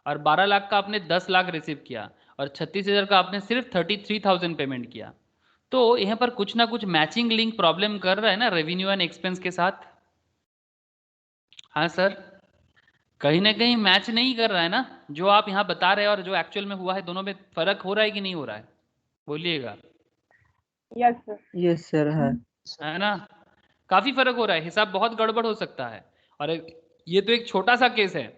और 12 लाख का आपने 10 लाख रिसीव किया, और 36,000 का आपने सिर्फ 33,000 पेमेंट किया। तो यहाँ पर कुछ ना कुछ मैचिंग लिंक प्रॉब्लम कर रहा है ना रेवेन्यू एंड एक्सपेंस के साथ। हाँ सर, कहीं ना कहीं मैच नहीं कर रहा है ना, जो आप यहाँ बता रहे हैं और जो एक्चुअल में हुआ है, दोनों में फर्क हो रहा है कि नहीं हो रहा है? बोलिएगा। Yes sir. यस सर है ना, काफी फर्क हो रहा है, हिसाब बहुत गड़बड़ हो सकता है। और ये तो एक छोटा सा केस है,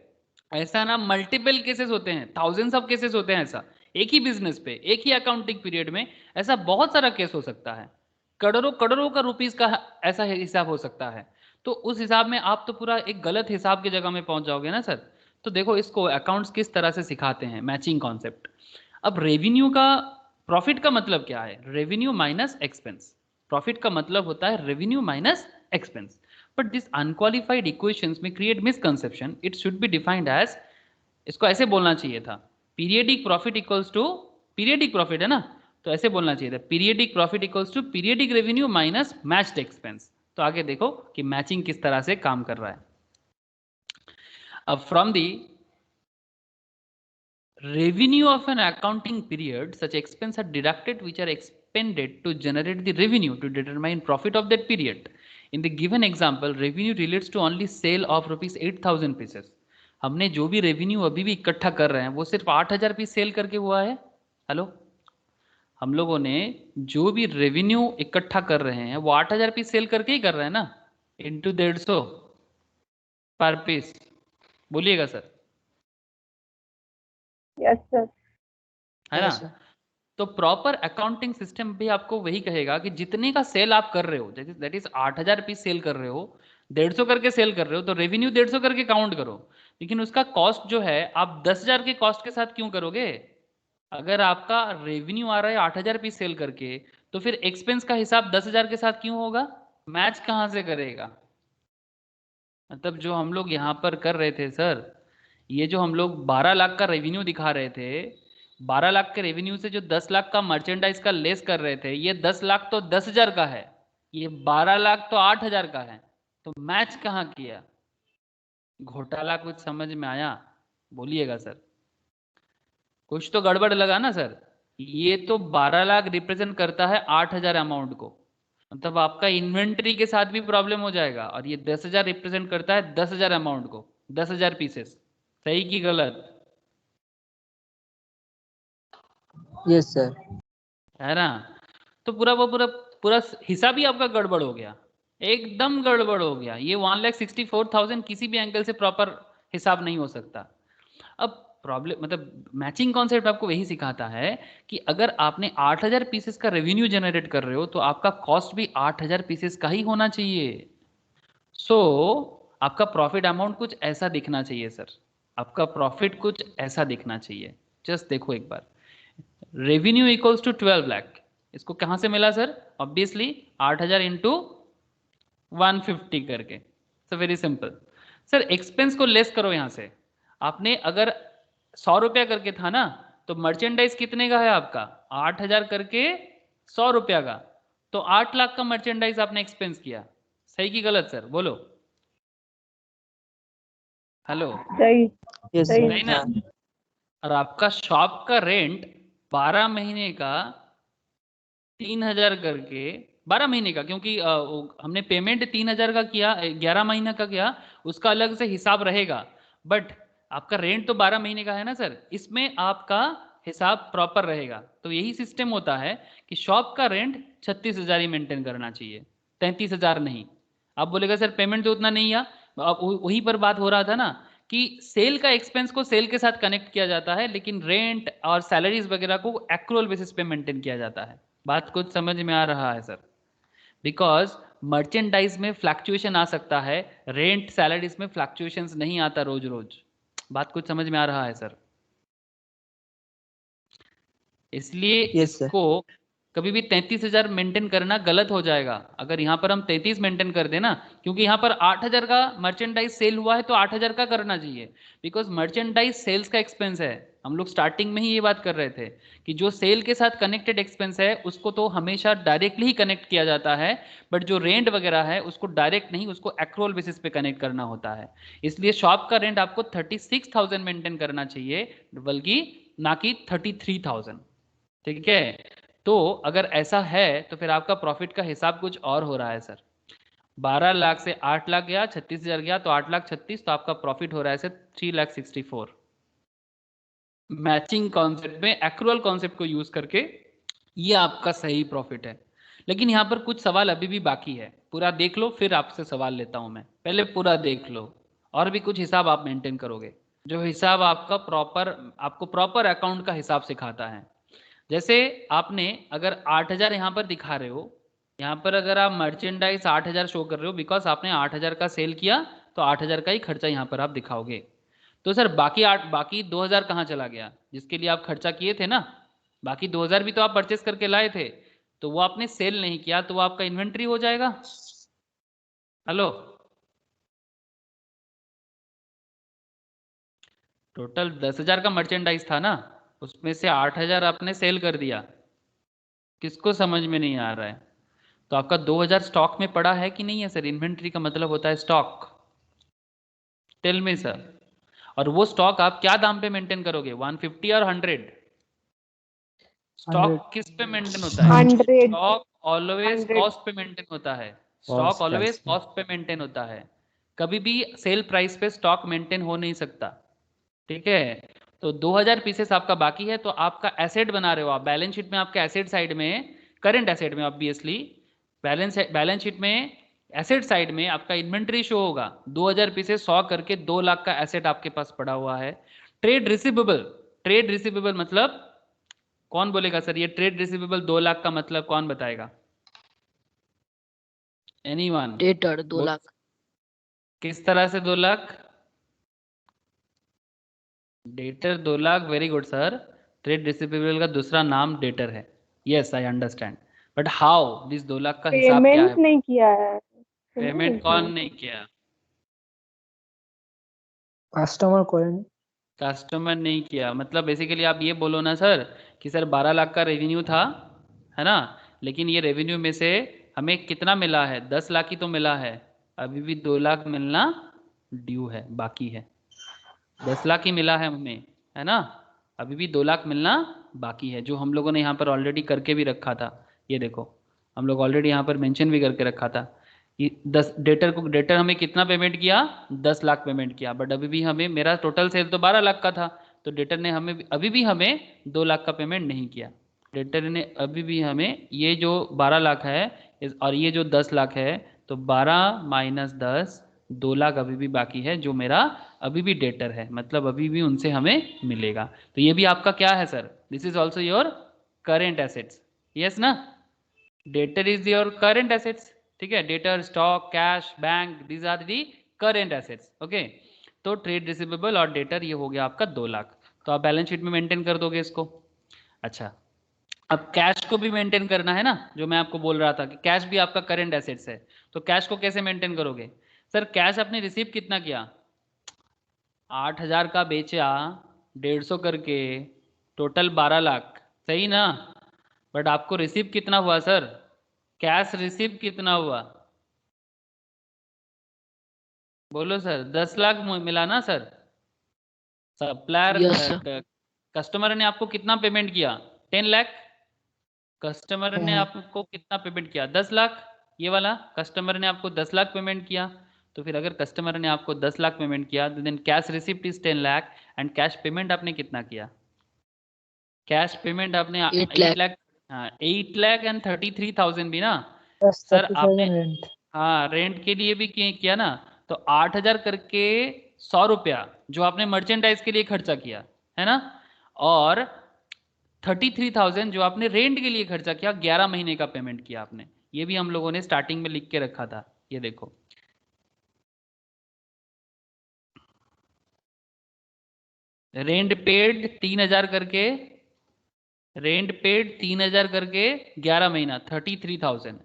ऐसा ना मल्टीपल केसेस होते हैं, थाउजेंड्स ऑफ केसेस होते हैं ऐसा, एक ही बिजनेस पे एक ही अकाउंटिंग पीरियड में ऐसा बहुत सारा केस हो सकता है, करोड़ों करोड़ों का रुपीस का ऐसा हिसाब हो सकता है। तो उस हिसाब में आप तो पूरा एक गलत हिसाब की जगह में पहुंच जाओगे ना सर। तो देखो इसको अकाउंट्स किस तरह से सिखाते हैं, मैचिंग कॉन्सेप्ट। अब रेवेन्यू का, प्रॉफिट का मतलब क्या है? Revenue minus expense. प्रॉफिट का मतलब होता है revenue minus expense. But this unqualified equations may create misconception. It should be defined as, इसको ऐसे बोलना चाहिए था, periodic profit equals to, periodic profit है ना, तो ऐसे बोलना चाहिए था, periodic profit equals to periodic revenue minus matched expense. तो आगे देखो कि मैचिंग किस तरह से काम कर रहा है। अब from the revenue of an accounting period, such expense are deducted which are expended to generate the revenue to determine profit of that period. In the given example, revenue relates to only sale of rupees 8,000 pieces. हमने जो भी revenue अभी भी इकट्ठा कर रहे हैं वो सिर्फ 8,000 पीस सेल करके हुआ है। हेलो, हम लोगों ने जो भी रेवेन्यू इकट्ठा कर रहे हैं वो 8,000 पीस सेल करके ही कर रहे हैं ना, इंटू 150 पर पीस। बोलिएगा सर, यस सर। है ना? Yes, sir. तो प्रॉपर अकाउंटिंग सिस्टम भी आपको वही कहेगा कि जितने का सेल आप कर रहे हो, दैट इज 8000 पीस सेल कर रहे हो, 150 करके सेल कर रहे हो, तो रेवेन्यू 150 करके काउंट करो। लेकिन उसका कॉस्ट जो है आप 10,000 के कॉस्ट के साथ क्यों करोगे? अगर आपका रेवेन्यू आ रहा है 8000 पीस सेल करके, तो फिर एक्सपेंस का हिसाब 10,000 के साथ क्यों होगा? मैच कहां से करेगा? मतलब जो हम लोग यहाँ पर कर रहे थे सर, ये जो हम लोग 12 लाख का रेवेन्यू दिखा रहे थे, 12 लाख के रेवेन्यू से जो 10 लाख का मर्चेंडाइज का लेस कर रहे थे, ये 10 लाख तो 10,000 का है, ये 12 लाख तो 8,000 का है। तो मैच कहाँ किया? घोटाला कुछ समझ में आया? बोलिएगा सर, कुछ तो गड़बड़ लगा ना सर। ये तो 12 लाख रिप्रेजेंट करता है 8,000 अमाउंट को, मतलब आपका इन्वेंट्री के साथ भी प्रॉब्लम हो जाएगा। और ये 10,000 रिप्रेजेंट करता है 10,000 अमाउंट को, 10,000 पीसेस। सही की गलत? Yes sir. है ना? तो पूरा पूरा हिसाब ही आपका गड़बड़ हो गया, एकदम गड़बड़ हो गया। ये 1,64,000 किसी भी एंगल से प्रॉपर हिसाब नहीं हो सकता। अब प्रॉब्लम मतलब मैचिंग कॉन्सेप्ट आपको वही सिखाता है कि अगर आपने 8,000 पीसेस का रेवेन्यू जनरेट कर रहे हो, तो आपका कॉस्ट भी 8,000 पीसेस का ही होना चाहिए। सो आपका प्रॉफिट अमाउंट कुछ ऐसा दिखना चाहिए सर, आपका प्रॉफिट कुछ ऐसा दिखना चाहिए। जस्ट देखो एक बार, रेवेन्यू इक्वल्स टू 12 लाख, इसको कहां से मिला सर? ऑब्वियसली 8,000 इंटू 150 करके। So very simple sir. Expense को लेस करो यहां से। आपने अगर 100 रुपया करके था ना, तो मर्चेंडाइज कितने का है आपका? 8,000 करके 100 रुपया का, तो 8 लाख का मर्चेंडाइज आपने एक्सपेंस किया। सही की गलत सर? बोलो। हेलो? सही। यस सही। सही ना? और आपका शॉप का रेंट 12 महीने का 3,000 करके, 12 महीने का, क्योंकि हमने पेमेंट 3,000 का किया, 11 महीने का किया, उसका अलग से हिसाब रहेगा। बट आपका रेंट तो 12 महीने का है ना सर, इसमें आपका हिसाब प्रॉपर रहेगा। तो यही सिस्टम होता है कि शॉप का रेंट 36,000 ही मेंटेन करना चाहिए, 33,000 नहीं। आप बोलेगा सर पेमेंट तो उतना नहीं है। अब वही पर बात हो रहा था ना कि सेल का एक्सपेंस को सेल के साथ कनेक्ट किया जाता है, लेकिन रेंट और सैलरीज वगैरह को एक्रूअल बेसिस पे मेंटेन किया जाता है। बात कुछ समझ में आ रहा है सर? बिकॉज मर्चेंडाइज में फ्लक्चुएशन आ सकता है, रेंट सैलरीज में फ्लक्चुएशंस नहीं आता रोज रोज। बात कुछ समझ में आ रहा है सर? इसलिए Yes, sir. इसको कभी भी 33,000 मेंटेन करना गलत हो जाएगा। अगर यहाँ पर हम 33 मेंटेन कर देना, क्योंकि यहाँ पर 8,000 का मर्चेंडाइज सेल हुआ है, तो 8,000 का करना चाहिए, बिकॉज मर्चेंडाइज सेल्स का एक्सपेंस है। हम लोग स्टार्टिंग में ही ये बात कर रहे थे कि जो सेल के साथ कनेक्टेड एक्सपेंस है उसको तो हमेशा डायरेक्टली ही कनेक्ट किया जाता है, बट जो रेंट वगैरह है उसको डायरेक्ट नहीं, उसको एक्रूअल बेसिस पे कनेक्ट करना होता है। इसलिए शॉप का रेंट आपको 36,000 मेंटेन करना चाहिए, बल्कि ना कि 33,000। ठीक है? तो अगर ऐसा है तो फिर आपका प्रॉफिट का हिसाब कुछ और हो रहा है सर। 12 लाख से 8 लाख गया, 36,000 गया, तो 8 लाख 36, तो आपका प्रॉफिट हो रहा है सर 3,64,000। मैचिंग कॉन्सेप्ट में एक्रूअल कॉन्सेप्ट को यूज करके ये आपका सही प्रॉफिट है। लेकिन यहाँ पर कुछ सवाल अभी भी बाकी है, पूरा देख लो फिर आपसे सवाल लेता हूं मैं। पहले पूरा देख लो, और भी कुछ हिसाब आप मेंटेन करोगे, जो हिसाब आपका आपको प्रॉपर अकाउंट का हिसाब सिखाता है। जैसे आपने अगर 8,000 यहाँ पर दिखा रहे हो, यहाँ पर अगर आप मर्चेंडाइज 8,000 शो कर रहे हो, बिकॉज आपने 8,000 का सेल किया, तो 8,000 का ही खर्चा यहाँ पर आप दिखाओगे। तो सर बाकी 2,000 कहाँ चला गया जिसके लिए आप खर्चा किए थे ना? बाकी 2,000 भी तो आप परचेस करके लाए थे, तो वो आपने सेल नहीं किया, तो वो आपका इन्वेंट्री हो जाएगा। हेलो? टोटल 10,000 का मर्चेंडाइज था ना, उसमें से 8,000 आपने सेल कर दिया। किसको समझ में नहीं आ रहा है? तो आपका 2,000 स्टॉक में पड़ा है कि नहीं है सर? इन्वेंट्री का मतलब होता है स्टॉक। Tell me sir. और वो स्टॉक आप क्या दाम पे मेंटेन करोगे, 150 और 100? स्टॉक किस पे मेंटेन होता है? 100। Stock always 100। कॉस्ट पे मेंटेन होता है। स्टॉक Cost ऑलवेज price पे। कॉस्ट पे मेंटेन होता है, कभी भी सेल प्राइस पे स्टॉक मेंटेन हो नहीं सकता। ठीक है? तो 2,000 पीसेस आपका बाकी है, तो आपका एसेट बना रहे हो आप बैलेंस शीट में, आपका एसेट साइड में, करंट एसेट में ऑब्वियसली, बैलेंस शीट में एसेट साइड में आपका इन्वेंट्री शो होगा। 2,000 पीसेस 100 करके 2 लाख का एसेट आपके पास पड़ा हुआ है। ट्रेड रिसीवेबल मतलब कौन बोलेगा सर ये ट्रेड रिसीवेबल 2 लाख का मतलब कौन बताएगा? एनीवन? डेटर 2 लाख। किस तरह से 2 lakh? Debtor 2 lakh, very good sir. Trade receivable का दूसरा नाम डेटर है। Yes I understand, but how this 2 lakh का हिसाब क्या पेमेंट है? नहीं किया है। पेमेंट कौन नहीं किया? কাস্টমার করেন। कस्टमर नहीं किया, मतलब बेसिकली आप ये बोलो ना सर कि सर 12 लाख का रेवेन्यू था, है ना, लेकिन ये रेवेन्यू में से हमें कितना मिला है? 10 लाख ही तो मिला है, अभी भी 2 लाख मिलना ड्यू है, बाकी है। 10 लाख ही मिला है हमें, है ना, अभी भी 2 लाख मिलना बाकी है, जो हम लोगों ने यहाँ पर ऑलरेडी करके भी रखा था। ये देखो हम लोग ऑलरेडी यहाँ पर मेंशन भी करके रखा था कि 10 डेटर हमें कितना पेमेंट किया? 10 लाख पेमेंट किया, बट अभी भी हमें, मेरा टोटल सेल तो 12 लाख का था, तो डेटर ने हमें अभी भी हमें 2 लाख का पेमेंट नहीं किया। डेटर ने अभी भी हमें ये जो 12 लाख है और ये जो 10 लाख है, तो 12 माइनस 10, 2 लाख अभी भी बाकी है, जो मेरा अभी भी डेटर है, मतलब अभी भी उनसे हमें मिलेगा। तो ये भी आपका क्या है sir? This is also your current assets. Yes ना, debtor is your current assets, ठीक है। Debtor, stock, cash, bank, these are the current assets. Okay, तो ट्रेड रिसीवेबल और डेटर ये हो गया आपका 2 लाख, तो आप बैलेंस शीट में मेंटेन कर दोगे इसको। अच्छा, अब कैश को भी मेंटेन करना है ना, जो मैं आपको बोल रहा था कि कैश भी आपका करेंट एसेट्स है, तो कैश को कैसे मेंटेन करोगे? सर कैश आपने रिसीव कितना किया? 8,000 का बेचा, 150 करके, टोटल 12 लाख, सही ना, बट आपको रिसीव कितना हुआ सर? कैश रिसीव कितना हुआ? बोलो सर, 10 लाख मिला ना sir? Supplier yes sir. Customer ने आपको कितना पेमेंट किया? 10 लाख। कस्टमर ने आपको कितना पेमेंट किया? 10 लाख। ये वाला कस्टमर ने आपको 10 लाख पेमेंट किया, तो फिर अगर कस्टमर ने आपको 10 लाख पेमेंट किया, then cash receipt is 10 lakh and cash payment आपने कितना किया? कैश पेमेंट आपने 8 लाख, हाँ 8 लाख एंड 33,000 भी ना सर आपने, रेंट। हाँ रेंट के लिए भी किया ना, तो 8,000 करके 100 रुपया जो आपने मर्चेंडाइज के लिए खर्चा किया है ना, और 33,000 जो आपने रेंट के लिए खर्चा किया, 11 महीने का पेमेंट किया आपने। ये भी हम लोगों ने स्टार्टिंग में लिख के रखा था, ये देखो रेंट पेड 3,000 करके, रेंट पेड 3,000 करके 11 महीना 33,000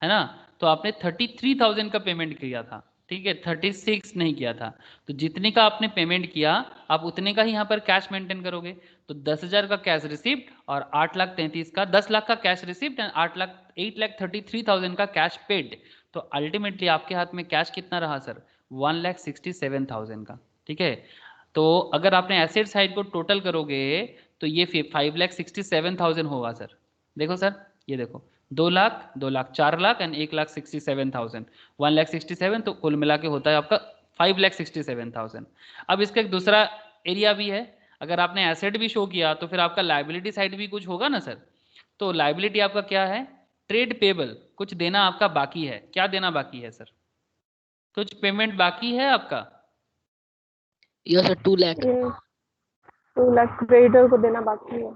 है ना, तो आपने 33,000 का पेमेंट किया था, ठीक है, 36 नहीं किया था। तो जितने का आपने पेमेंट किया आप उतने का ही यहाँ पर कैश मेंटेन करोगे। तो 10,000 का कैश रिसिप्ट और 8,33,000 का, 10 लाख का कैश रिसिप्ट एंड 8,33,000 का कैश पेड। तो अल्टीमेटली आपके हाथ में कैश कितना रहा सर? 1,67,000 का, ठीक है। तो अगर आपने एसेट साइड को टोटल करोगे तो ये 5,67,000 होगा सर। देखो सर, ये देखो 2 लाख, 2 लाख, 4 लाख एंड 1,67,000, 1,67,000, तो कुल मिला के होता है आपका 5,67,000। अब इसका एक दूसरा एरिया भी है, अगर आपने एसेट भी शो किया तो फिर आपका लाइबिलिटी साइड भी कुछ होगा ना सर। तो लाइबिलिटी आपका क्या है? ट्रेड पेबल, कुछ देना आपका बाकी है। क्या देना बाकी है सर? कुछ पेमेंट बाकी है आपका? Yes sir 2 lakh. 2 lakh creditor को देना बाकी है।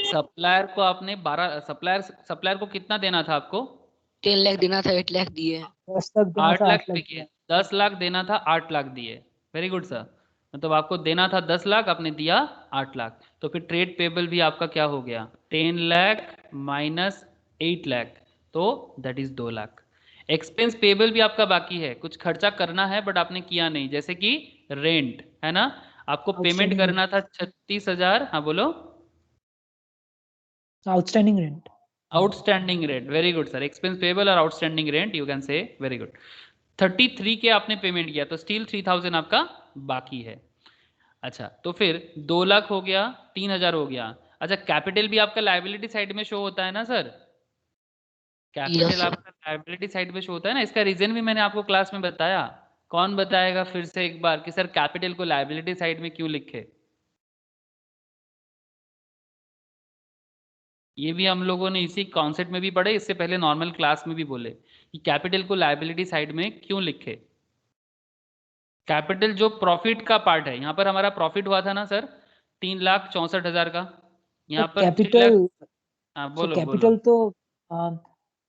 सप्लायर को आपने 12, सप्लायर को कितना देना था आपको? 10 लाख देना था, 8 लाख दिए। 8 लाख पे किया, 10 लाख देना था, 8 लाख दिए। वेरी गुड सर, मतलब आपको देना था 10 लाख, आपने दिया 8 लाख, तो फिर ट्रेड पेबल भी आपका क्या हो गया? 10 लाख माइनस 8 लाख, तो that is 2 lakh. Expense payable भी आपका बाकी है, कुछ खर्चा करना है बट आपने किया नहीं, जैसे कि रेंट है ना, आपको पेमेंट करना था 36,000। हाँ बोलो। Outstanding rent. Outstanding rent, very good sir, expense payable और outstanding rent you can say, very good. 33 के आपने पेमेंट किया, तो स्टिल 3,000 आपका बाकी है। अच्छा, तो फिर 2 लाख हो गया, 3,000 हो गया। अच्छा, कैपिटल भी आपका लाइबिलिटी साइड में शो होता है ना सर? कैपिटल आपका लाइबिलिटी साइड में शो होता है ना, इसका रीजन भी मैंने आपको क्लास में बताया। कौन बताएगा फिर से एक बार कि सर कैपिटल को लाइबिलिटी साइड में क्यों लिखे? ये भी हम लोगों ने इसी कॉन्सेप्ट में भी पढ़े, इससे पहले नॉर्मल क्लास में भी बोले कि कैपिटल को लायबिलिटी साइड में क्यों लिखे। कैपिटल जो प्रॉफिट का पार्ट है, यहाँ पर हमारा प्रॉफिट हुआ था ना सर 3,64,000 का, यहाँ But पर 3 लाख। capital, हाँ so बोलो बोलो। capital তো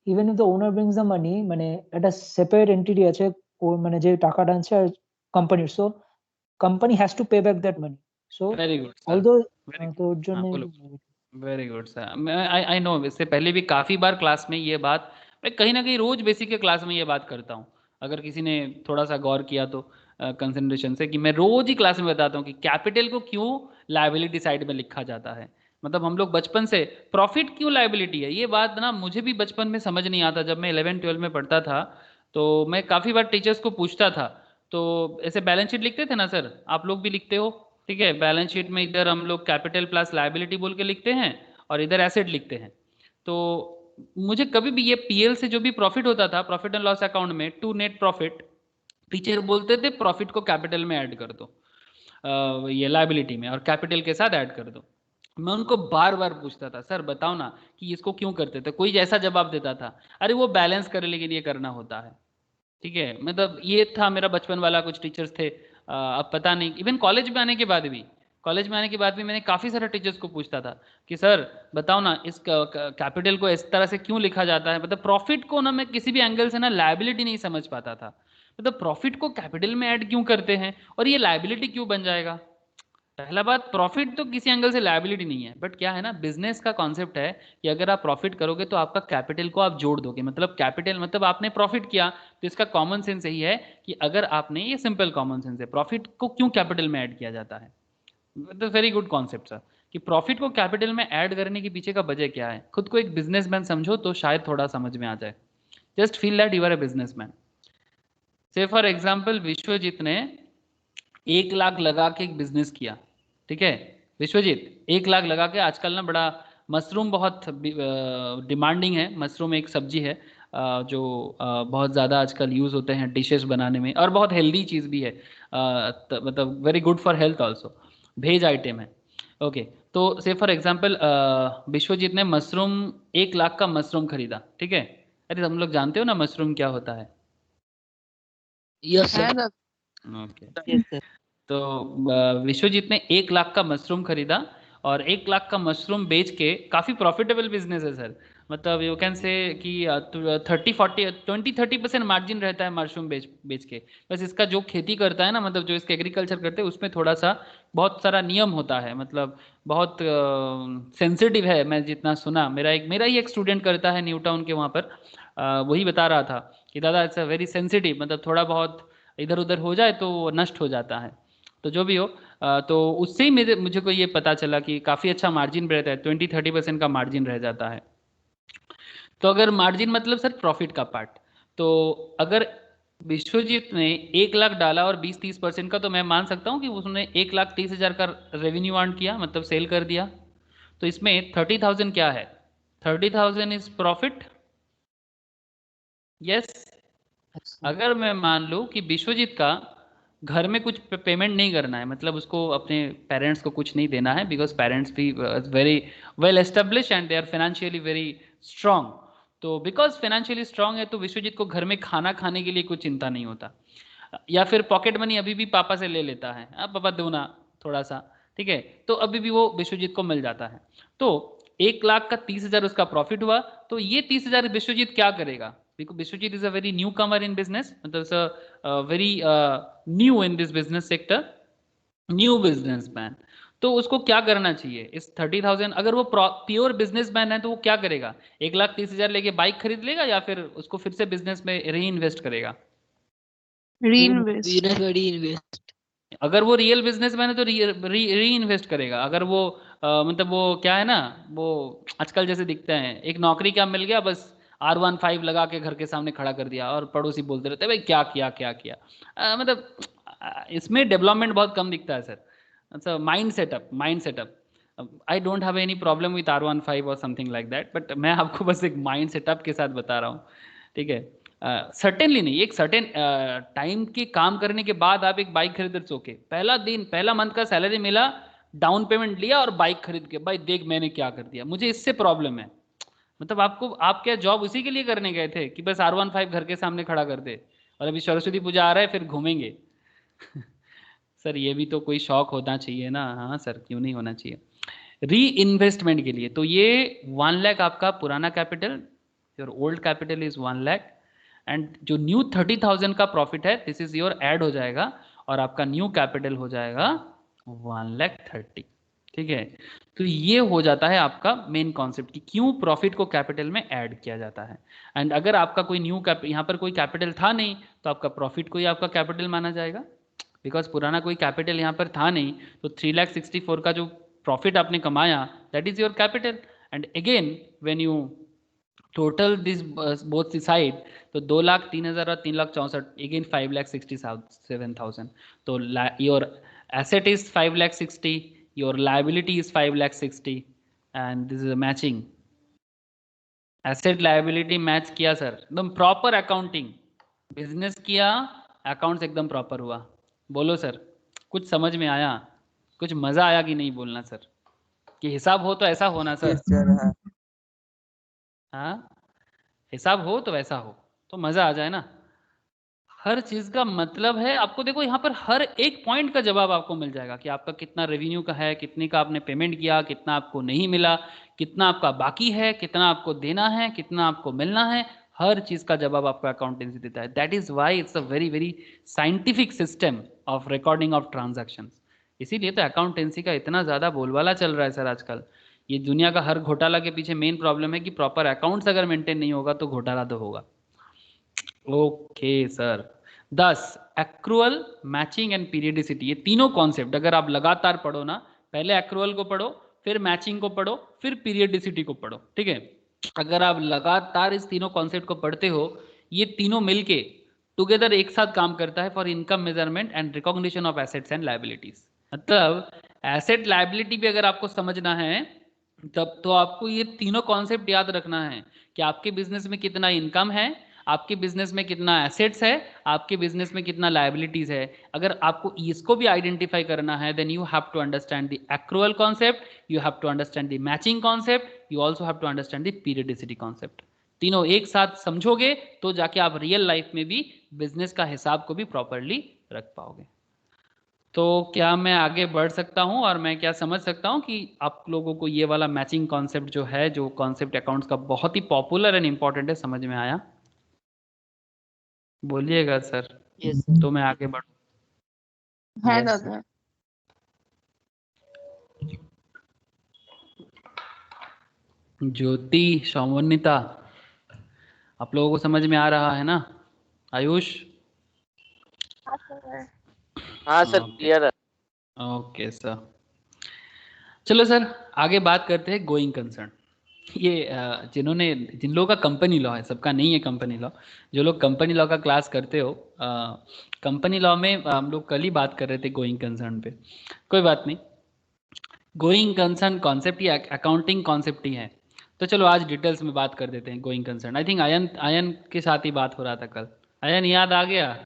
even if the owner brings the money, মানে একটা separate entity আছে ওর মানে যে টাকাটা আনছে আর কোম্পানির, so company has to pay back that money. So very good sir, although very তো ওর हाँ জন্য बोलो। वेरी गुड सर, मैं आई नो, इससे पहले भी काफ़ी बार क्लास में ये बात, मैं कहीं ना कहीं रोज बेसिक के क्लास में ये बात करता हूँ। अगर किसी ने थोड़ा सा गौर किया तो कंसंट्रेशन से, कि मैं रोज ही क्लास में बताता हूँ कि कैपिटल को क्यों लायबिलिटी साइड में लिखा जाता है। मतलब हम लोग बचपन से प्रॉफिट क्यों लायबिलिटी है, ये बात ना मुझे भी बचपन में समझ नहीं आता। जब मैं 11-12 में पढ़ता था तो मैं काफ़ी बार टीचर्स को पूछता था, तो ऐसे बैलेंस शीट लिखते थे ना सर, आप लोग भी लिखते हो, ठीक है। बैलेंस शीट में इधर हम लोग कैपिटल प्लस लायबिलिटी बोल के लिखते हैं और इधर एसेट लिखते हैं। तो मुझे कभी भी ये पीएल से जो भी प्रॉफिट होता था, प्रॉफिट एंड लॉस अकाउंट में टू नेट प्रॉफिट, टीचर बोलते थे प्रॉफिट को कैपिटल में ऐड कर दो, ये लायबिलिटी में, और कैपिटल के साथ ऐड कर दो। मैं उनको बार बार पूछता था, सर बताओ ना कि इसको क्यों करते थे। कोई ऐसा जवाब देता था, अरे वो बैलेंस करने के लिए करना होता है, ठीक है। मतलब ये था मेरा बचपन वाला। कुछ टीचर्स थे, अब पता नहीं, इवन कॉलेज में आने के बाद भी मैंने काफ़ी सारे टीचर्स को पूछता था कि सर बताओ ना इस कैपिटल को इस तरह से क्यों लिखा जाता है। मतलब प्रॉफिट को ना मैं किसी भी एंगल से ना लायबिलिटी नहीं समझ पाता था। मतलब प्रॉफिट को कैपिटल में ऐड क्यों करते हैं और ये लायबिलिटी क्यों बन जाएगा। पहला बात, प्रॉफिट तो किसी एंगल से लायबिलिटी नहीं है, बट क्या है ना, बिजनेस का कॉन्सेप्ट है कि अगर आप प्रॉफिट करोगे तो आपका कैपिटल को आप जोड़ दोगे। मतलब कैपिटल मतलब आपने प्रॉफिट किया, तो इसका कॉमन सेंस यही है कि अगर आपने, ये सिंपल कॉमन सेंस है, प्रॉफिट को क्यों कैपिटल में ऐड किया जाता है। तो वेरी गुड कॉन्सेप्ट सर, कि प्रॉफिट को कैपिटल में ऐड करने के पीछे का वजह क्या है। खुद को एक बिजनेसमैन समझो तो शायद थोड़ा समझ में आ जाए। Just feel that you are a businessman. Say for example Vishwajit ने 1 लाख लगा के एक बिजनेस किया, ठीक है। विश्वजीत 1 लाख लगा के, आजकल ना बड़ा मशरूम बहुत डिमांडिंग है। मशरूम एक सब्जी है जो बहुत ज़्यादा आजकल यूज़ होते हैं डिशेस बनाने में, और बहुत हेल्दी चीज़ भी है, मतलब very good for health also, भेज आइटम है। ओके, तो से फॉर एग्जांपल विश्वजीत ने मशरूम 1 लाख का मशरूम खरीदा, ठीक है। अरे हम लोग जानते हो ना मशरूम क्या होता है। Yes sir. Okay, Yes, sir. तो विश्वजीत ने 1 लाख का मशरूम खरीदा और 1 लाख का मशरूम बेच के, काफ़ी प्रॉफिटेबल बिजनेस है सर। मतलब यू कैन से कि 30% मार्जिन रहता है मशरूम बेच बेच के। बस इसका जो खेती करता है ना, मतलब जो इसका एग्रीकल्चर करते हैं, उसमें थोड़ा सा बहुत सारा नियम होता है। मतलब बहुत सेंसिटिव है। मैं जितना सुना, मेरा ही एक स्टूडेंट करता है न्यू टाउन के वहाँ पर, वही बता रहा था कि दादा इट्स अ वेरी सेंसिटिव, मतलब थोड़ा बहुत इधर उधर हो जाए तो वो नष्ट हो जाता है। तो जो भी हो, तो उससे ही मुझे को ये पता चला कि काफ़ी अच्छा मार्जिन रहता है, 20-30% का मार्जिन रह जाता है। तो अगर मार्जिन मतलब सर प्रॉफिट का पार्ट, तो अगर विश्वजीत ने 1 लाख डाला और 20-30% का, तो मैं मान सकता हूँ कि उसने 1,30,000 का रेवेन्यू अर्न किया, मतलब सेल कर दिया। तो इसमें 30,000 क्या है, 30,000 इज प्रॉफिट। यस। अगर मैं मान लूँ कि विश्वजीत का घर में कुछ पेमेंट नहीं करना है, मतलब उसको अपने पेरेंट्स को कुछ नहीं देना है, बिकॉज पेरेंट्स भी very well establish and they are financially very strong. तो बिकॉज फाइनेंशियली स्ट्रांग है तो विश्वजीत को घर में खाना खाने के लिए कुछ चिंता नहीं होता, या फिर पॉकेट मनी अभी भी पापा से ले लेता है, अब पापा दो ना थोड़ा सा, ठीक है। तो अभी भी वो विश्वजीत को मिल जाता है। तो 1 लाख का 30,000 उसका प्रॉफिट हुआ। तो ये 30,000 विश्वजीत क्या करेगा, because Vishwajit is a very newcomer in business, मतलब very new in this business sector, new businessman। तो उसको क्या करना चाहिए इस 30,000, अगर वो प्योर बिजनेसमैन है तो वो क्या करेगा, 1,30,000 लेके बाइक खरीद लेगा या फिर उसको फिर से बिजनेस में री इन्वेस्ट करेगा। Reinvest. बिजनेस में इन्वेस्ट। अगर वो रियल बिजनेसमैन है तो री इन्वेस्ट करेगा। अगर वो मतलब वो क्या है ना, वो आजकल जैसे दिखते हैं, एक नौकरी क्या मिल गया, बस R15 लगा के घर के सामने खड़ा कर दिया और पड़ोसी बोलते रहते हैं भाई क्या किया क्या किया। मतलब इसमें डेवलपमेंट बहुत कम दिखता है सर। अच्छा, mind setup I don't have any problem with R15 और समथिंग लाइक दैट, बट मैं आपको बस एक माइंड सेटअप के साथ बता रहा हूँ, ठीक है। सर्टेनली नहीं, एक सर्टेन टाइम के काम करने के बाद आप एक बाइक खरीद सके, पहला दिन पहला मंथ का सैलरी मिला, डाउन पेमेंट लिया और बाइक खरीद के, भाई देख मैंने क्या कर दिया, मुझे इससे प्रॉब्लम है। मतलब आप क्या जॉब उसी के लिए करने गए थे कि बस R15 घर के सामने खड़ा कर दे, और अभी सरस्वती पूजा आ रहा है फिर घूमेंगे। सर ये भी तो कोई शौक होना चाहिए ना। हाँ सर, क्यों नहीं होना चाहिए। री इन्वेस्टमेंट के लिए। तो ये 1 लाख आपका पुराना capital, your old capital is 1 lakh, and जो न्यू 30,000 का प्रॉफिट है दिस इज योर ऐड हो जाएगा और आपका न्यू कैपिटल हो जाएगा 1,30,000। ठीक है, तो ये हो जाता है आपका मेन कॉन्सेप्ट कि क्यों प्रॉफिट को कैपिटल में ऐड किया जाता है। एंड अगर आपका कोई न्यू यहाँ पर कोई कैपिटल था नहीं तो आपका प्रॉफिट को ही आपका कैपिटल माना जाएगा, बिकॉज पुराना कोई कैपिटल यहाँ पर था नहीं। तो 3,64,000 का जो प्रॉफिट आपने कमाया that is your capital. And again when you total this both side, तो 2,03,000 और 3,64,000 अगेन 5,67,000। तो your asset is 5,60,000, your liability is 5,60,000, and this is a matching. Asset liability match किया सर, एकदम प्रॉपर अकाउंटिंग, बिजनेस किया, accounts एकदम proper हुआ। बोलो sir, कुछ समझ में आया? कुछ मजा आया कि नहीं बोलना सर? कि हिसाब हो तो ऐसा होना सर। Yes sir. हाँ हाँ, हिसाब हो तो वैसा हो तो मजा आ जाए ना। हर चीज का मतलब है आपको, देखो यहाँ पर हर एक पॉइंट का जवाब आपको मिल जाएगा कि आपका कितना रेवेन्यू का है, कितने का आपने पेमेंट किया, कितना आपको नहीं मिला, कितना आपका बाकी है, कितना आपको देना है, कितना आपको मिलना है। हर चीज का जवाब आपको अकाउंटेंसी देता है। That is why it's a very very scientific system of recording of transactions. इसीलिए तो अकाउंटेंसी का इतना ज्यादा बोलबाला चल रहा है सर आजकल। ये दुनिया का हर घोटाला के पीछे मेन प्रॉब्लम है कि प्रॉपर अकाउंट्स अगर मेंटेन नहीं होगा तो घोटाला तो होगा। Okay sir. 10 accrual, matching and periodicity, ये तीनों कॉन्सेप्ट अगर आप लगातार पढ़ो ना, पहले एक्रूअल को पढ़ो, फिर मैचिंग को पढ़ो, फिर पीरियडिसिटी को पढ़ो। ठीक है, अगर आप लगातार इस तीनों कॉन्सेप्ट को पढ़ते हो, ये तीनों मिलके टुगेदर एक साथ काम करता है for income measurement and recognition of assets and liabilities. मतलब एसेट लायबिलिटी भी अगर आपको समझना है तब तो आपको ये तीनों कॉन्सेप्ट याद रखना है कि आपके बिजनेस में कितना इनकम है, आपके बिजनेस में कितना एसेट्स है, आपके बिजनेस में कितना लायबिलिटीज है। अगर आपको इसको भी आइडेंटिफाई करना है then you have to understand the accrual concept, you have to understand the matching concept, you also have to understand the periodicity concept. तीनों एक साथ समझोगे तो जाके आप रियल लाइफ में भी बिजनेस का हिसाब को भी प्रॉपरली रख पाओगे। तो क्या मैं आगे बढ़ सकता हूं और मैं क्या समझ सकता हूं कि आप लोगों को ये वाला मैचिंग कॉन्सेप्ट जो है, जो कॉन्सेप्ट अकाउंट्स का बहुत ही पॉपुलर एंड इंपॉर्टेंट है, समझ में आया? बोलिएगा सर, Yes. तो मैं आगे बढ़ूं। है Yes. दादा। ज्योति, सौमन्विता, आप लोगों को समझ में आ रहा है ना? आयुष? हाँ सर, क्लियर है। ओके सर, चलो सर आगे बात करते हैं गोइंग कंसर्न। ये जिन लोगों का कंपनी लॉ है, सबका नहीं है कंपनी लॉ, जो लोग कंपनी लॉ का क्लास करते हो, कंपनी लॉ में हम लोग कल ही बात कर रहे थे गोइंग कंसर्न पे, कोई बात नहीं। गोइंग कंसर्न कॉन्सेप्ट ही अकाउंटिंग कॉन्सेप्ट ही है, तो चलो आज डिटेल्स में बात कर देते हैं going concern. I think ion के साथ ही बात हो रहा था कल। आयन याद आ गया?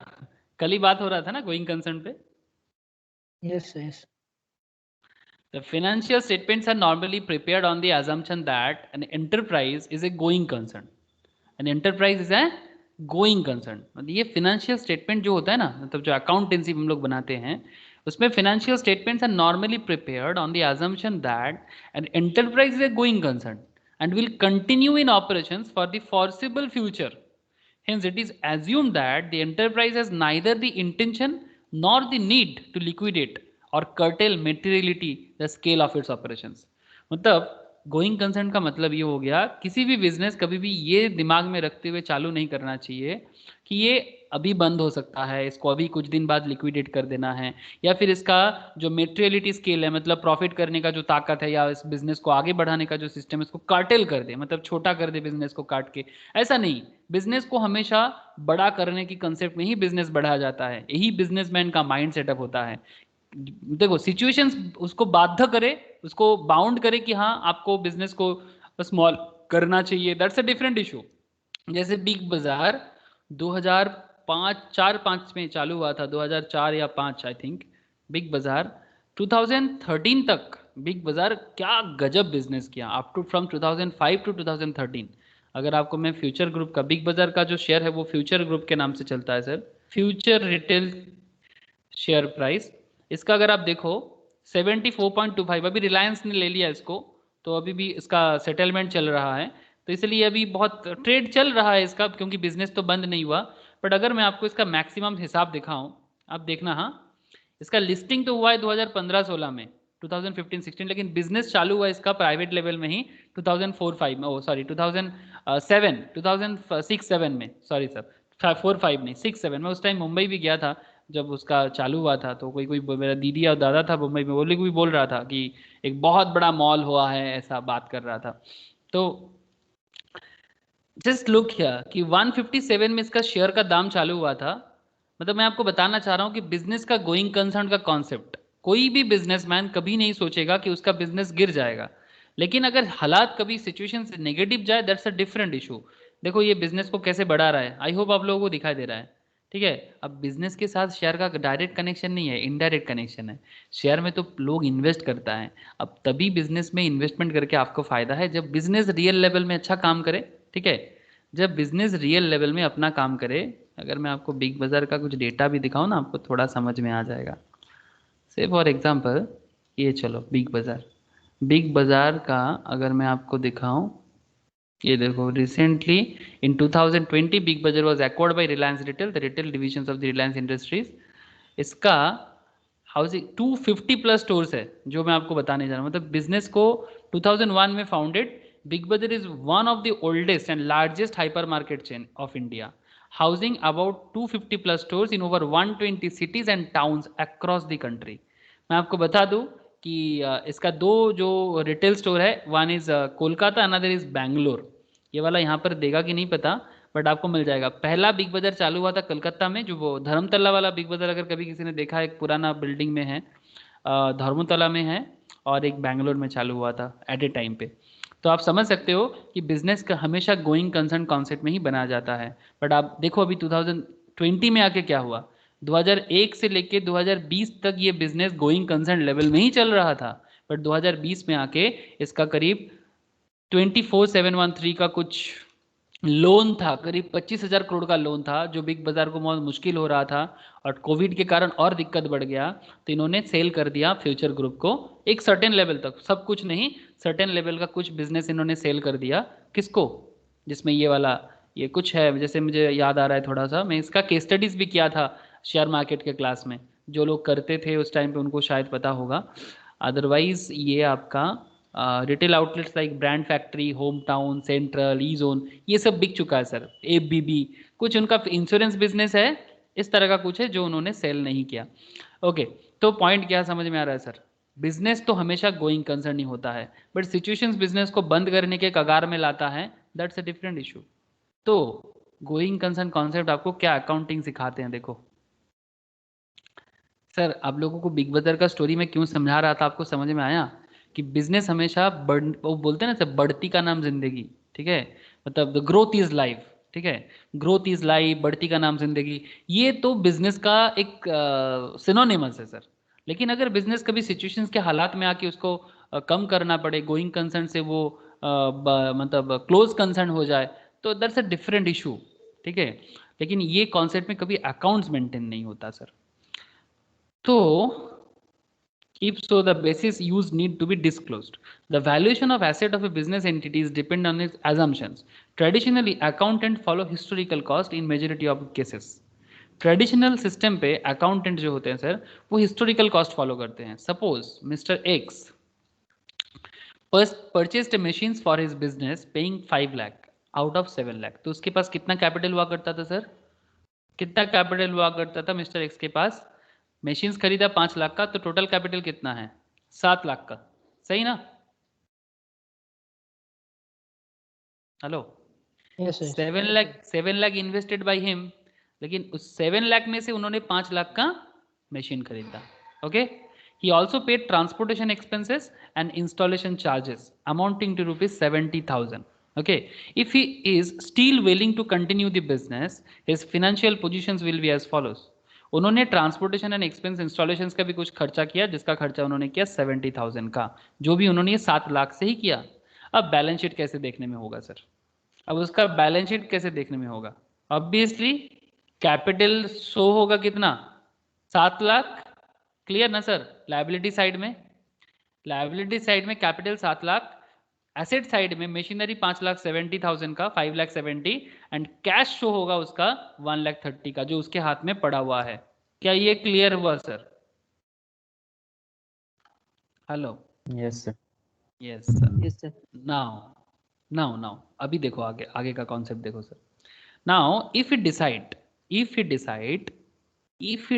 कल ही बात हो रहा था ना गोइंग कंसर्न पे। Yes, yes. The financial statements are normally prepared on the assumption that an enterprise is a going concern. An enterprise is a going concern. मतलब ये financial statement जो होता है ना, मतलब जो accountancy हम लोग बनाते हैं, उसमें financial statements are normally prepared on the assumption that an enterprise is a going concern and will continue in operations for the foreseeable future. Hence, it is assumed that the enterprise has neither the intention nor the need to liquidate or curtail materially the scale of its operations. मतलब going concern का मतलब ये हो गया, किसी भी business कभी भी ये दिमाग में रखते हुए चालू नहीं करना चाहिए कि ये अभी बंद हो सकता है, इसको अभी कुछ दिन बाद लिक्विडेट कर देना है, या फिर इसका जो मेटेरियलिटी स्केल है, मतलब प्रॉफिट करने का जो ताकत है या इस बिजनेस को आगे बढ़ाने का जो सिस्टम है, इसको कार्टेल कर दे, मतलब छोटा कर दे बिजनेस को काट के। ऐसा नहीं, बिजनेस को हमेशा बड़ा करने की कंसेप्ट में ही बिजनेस बढ़ाया जाता है। यही बिजनेसमैन का माइंड सेटअप होता है। देखो सिचुएशंस उसको बाध्य करे, उसको बाउंड करे कि हाँ आपको बिजनेस को स्मॉल करना चाहिए, दैट्स अ डिफरेंट इशू। जैसे बिग बाजार 2005 में चालू हुआ था, 2004 या 5 आई थिंक। बिग बाजार 2013 तक बिग बाजार क्या गजब बिजनेस किया, अप टू फ्रॉम 2005 टू 2013। अगर आपको मैं फ्यूचर ग्रुप का, बिग बाजार का जो शेयर है वो फ्यूचर ग्रुप के नाम से चलता है sir, future retail share price. इसका अगर आप देखो 74.25। अभी रिलायंस ने ले लिया इसको, तो अभी भी इसका सेटलमेंट चल रहा है, तो इसलिए अभी बहुत ट्रेड चल रहा है इसका, क्योंकि बिजनेस तो बंद नहीं हुआ। बट अगर मैं आपको इसका मैक्सिमम हिसाब दिखाऊं, आप देखना, हाँ इसका लिस्टिंग तो हुआ है 2015-16 में, 2015-16, लेकिन बिजनेस चालू हुआ इसका प्राइवेट लेवल में ही 2004-5 में, सॉरी 2006-7 में, सॉरी सर 4-5 नहीं 6-7 में। उस टाइम मुंबई भी गया था जब उसका चालू हुआ था, तो कोई मेरा दीदी और दादा था मुंबई में, वो लोग भी बोल रहा था कि एक बहुत बड़ा मॉल हुआ है, ऐसा बात कर रहा था। तो जस्ट लुक हियर कि 157 में इसका शेयर का दाम चालू हुआ था। मतलब मैं आपको बताना चाह रहा हूं कि बिजनेस का गोइंग कंसर्न का कॉन्सेप्ट, कोई भी बिजनेसमैन कभी नहीं सोचेगा कि उसका बिजनेस गिर जाएगा, लेकिन अगर हालात कभी सिचुएशन से नेगेटिव जाए, दैट्स अ डिफरेंट इशू। देखो ये बिजनेस को कैसे बढ़ा रहा है, आई होप आप लोगों को दिखाई दे रहा है, ठीक है। अब बिजनेस के साथ शेयर का डायरेक्ट कनेक्शन नहीं है, इनडायरेक्ट कनेक्शन है। शेयर में तो लोग इन्वेस्ट करता है, अब तभी बिजनेस में इन्वेस्टमेंट करके आपको फायदा है जब बिजनेस रियल लेवल में अच्छा काम करे, ठीक है। जब बिजनेस रियल लेवल में अपना काम करे, अगर मैं आपको बिग बाजार का कुछ डेटा भी दिखाऊं ना, आपको थोड़ा समझ में आ जाएगा। से फॉर एग्जांपल ये चलो बिग बाजार का अगर मैं आपको दिखाऊं, ये देखो रिसेंटली इन 2020 बिग बाजार was acquired by Reliance retail, the retail divisions of the Reliance industries. इसका हाउसिंग 250 प्लस स्टोर्स है, जो मैं आपको बताने जा रहा हूँ। मतलब बिजनेस को 2001 में फाउंडेड, बिग बाजार is one of the oldest and largest hyper market chain of India, housing about 250 plus stores in over 120 cities and towns across the country. मैं आपको बता दूं कि इसका दो जो रिटेल स्टोर है, one is Kolkata, another is Bangalore. ये वाला यहाँ पर देगा कि नहीं पता, बट आपको मिल जाएगा। पहला बिग बाजार चालू हुआ था कलकत्ता में, जो वो धर्मतला वाला बिग बाजार अगर कभी किसी ने देखा है, एक पुराना बिल्डिंग में है, धर्मतला में है, और एक बैंगलोर में चालू हुआ था एट ए टाइम पे। तो आप समझ सकते हो कि बिजनेस का हमेशा गोइंग कंसर्न कॉन्सेप्ट में ही बनाया जाता है। बट आप देखो अभी 2020 में आके क्या हुआ, 2001 से लेके 2020 तक ये बिजनेस गोइंग कंसर्न लेवल में ही चल रहा था, बट 2020 में आके इसका करीब 24,713 का कुछ लोन था, करीब 25,000 करोड़ का लोन था, जो बिग बाजार को बहुत मुश्किल हो रहा था, और कोविड के कारण और दिक्कत बढ़ गया, तो इन्होंने सेल कर दिया फ्यूचर ग्रुप को एक सर्टेन लेवल तक, सब कुछ नहीं, सर्टेन लेवल का कुछ बिजनेस इन्होंने सेल कर दिया। किसको? जिसमें ये वाला ये कुछ है, जैसे मुझे याद आ रहा है थोड़ा सा, मैं इसका केस स्टडीज भी किया था शेयर मार्केट के क्लास में, जो लोग करते थे उस टाइम पे उनको शायद पता होगा। अदरवाइज ये आपका retail outlets like Brand Factory, Home Town, Central, E zone, ये सब बिक चुका है सर। एबीबी कुछ उनका इंश्योरेंस बिजनेस है, इस तरह का कुछ है जो उन्होंने सेल नहीं किया। ओके, तो पॉइंट क्या समझ में आ रहा है सर? बिजनेस तो हमेशा गोइंग कंसर्न ही होता है, बट सिचुएशंस बिजनेस को बंद करने के कगार में लाता है, दैट्स अ डिफरेंट इशू। तो गोइंग कंसर्न कॉन्सेप्ट आपको क्या अकाउंटिंग सिखाते हैं? देखो सर, आप लोगों को बिग बाजार का स्टोरी में क्यों समझा रहा था, आपको समझ में आया कि बिजनेस हमेशा वो बोलते हैं ना सर, बढ़ती का नाम जिंदगी, ठीक है। मतलब द ग्रोथ इज लाइफ, ठीक है, ग्रोथ इज लाइफ, बढ़ती का नाम जिंदगी, ये तो बिजनेस का एक सिनोनिमस है सर। लेकिन अगर बिजनेस कभी सिचुएशंस के हालात में आके उसको कम करना पड़े, गोइंग कंसर्न से वो मतलब क्लोज कंसर्न हो जाए, तो दैट्स अ डिफरेंट इशू, ठीक है। लेकिन ये कॉन्सेप्ट में कभी अकाउंट्स मेंटेन नहीं होता सर। तो if so, the basis used need to be disclosed. The valuation of asset of a business entity is depend on its assumptions. Traditionally, accountant follow historical cost in majority of cases. Traditional system पे accountant जो होते हैं sir, वो historical cost follow करते हैं। Suppose mister x purchased machines for his business paying 5 lakh out of 7 lakh, तो उसके पास कितना कैपिटल हुआ करता था सर? कितना कैपिटल हुआ करता था मिस्टर एक्स के पास? मशीन्स खरीदा 5 लाख का, तो टोटल कैपिटल कितना है? 7 लाख का, सही ना? Hello, Yes, yes. 7 lakh invested by him, लेकिन उस 7 लाख में से उन्होंने 5 लाख का मशीन खरीदा। Okay, he also paid transportation expenses and installation charges amounting to ₹70,000. Okay, if he is still willing to continue the business, his financial positions will be as follows. उन्होंने transportation and expense installation का भी कुछ खर्चा किया, जिसका खर्चा उन्होंने किया 70,000 का, जो भी उन्होंने 7 लाख से ही किया। अब बैलेंस शीट कैसे देखने में होगा सर? अब उसका बैलेंस शीट कैसे देखने में होगा? ऑब्वियसली कैपिटल शो होगा कितना? 7 लाख, क्लियर ना सर? लायबिलिटी साइड में, लायबिलिटी साइड में कैपिटल 7 लाख, एसेट साइड में मशीनरी 5,70,000 का 5,70,000 एंड कैश शो होगा उसका 1,30,000 का जो उसके हाथ में पड़ा हुआ है। क्या ये क्लियर हुआ sir? Hello? Yes sir. Yes sir. Yes, sir. Now अभी देखो आगे का कॉन्सेप्ट देखो sir. Now if you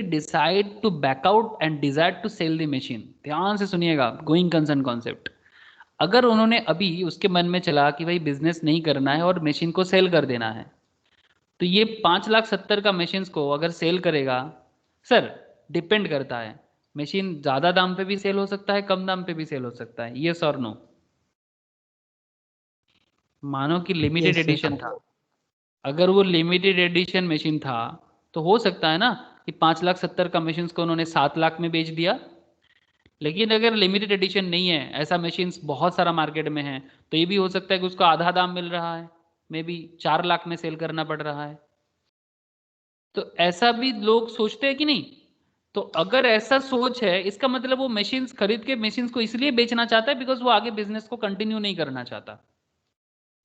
decide to back out and decide to sell the machine, ध्यान से सुनिएगा, गोइंग कंसर्न कॉन्सेप्ट। अगर उन्होंने अभी उसके मन में चला कि भाई बिजनेस नहीं करना है और मशीन को सेल कर देना है, तो ये 5,70,000 का मशीन को अगर सेल करेगा, सर डिपेंड करता है, मशीन ज्यादा दाम पे भी सेल हो सकता है, कम दाम पे भी सेल हो सकता है, यस और नो? मानो कि लिमिटेड Yes, sir. एडिशन था, अगर वो लिमिटेड एडिशन मशीन था तो हो सकता है ना कि 5,70,000 का मशीन को उन्होंने 7 लाख में बेच दिया। लेकिन अगर लिमिटेड एडिशन नहीं है, ऐसा मशीन बहुत सारा मार्केट में है, तो ये भी हो सकता है कि उसको आधा दाम मिल रहा है, मे बी 4 लाख में सेल करना पड़ रहा है। तो ऐसा भी लोग सोचते हैं कि नहीं? तो अगर ऐसा सोच है, इसका मतलब वो मशीन खरीद के मशीन को इसलिए बेचना चाहता है बिकॉज वो आगे बिजनेस को कंटिन्यू नहीं करना चाहता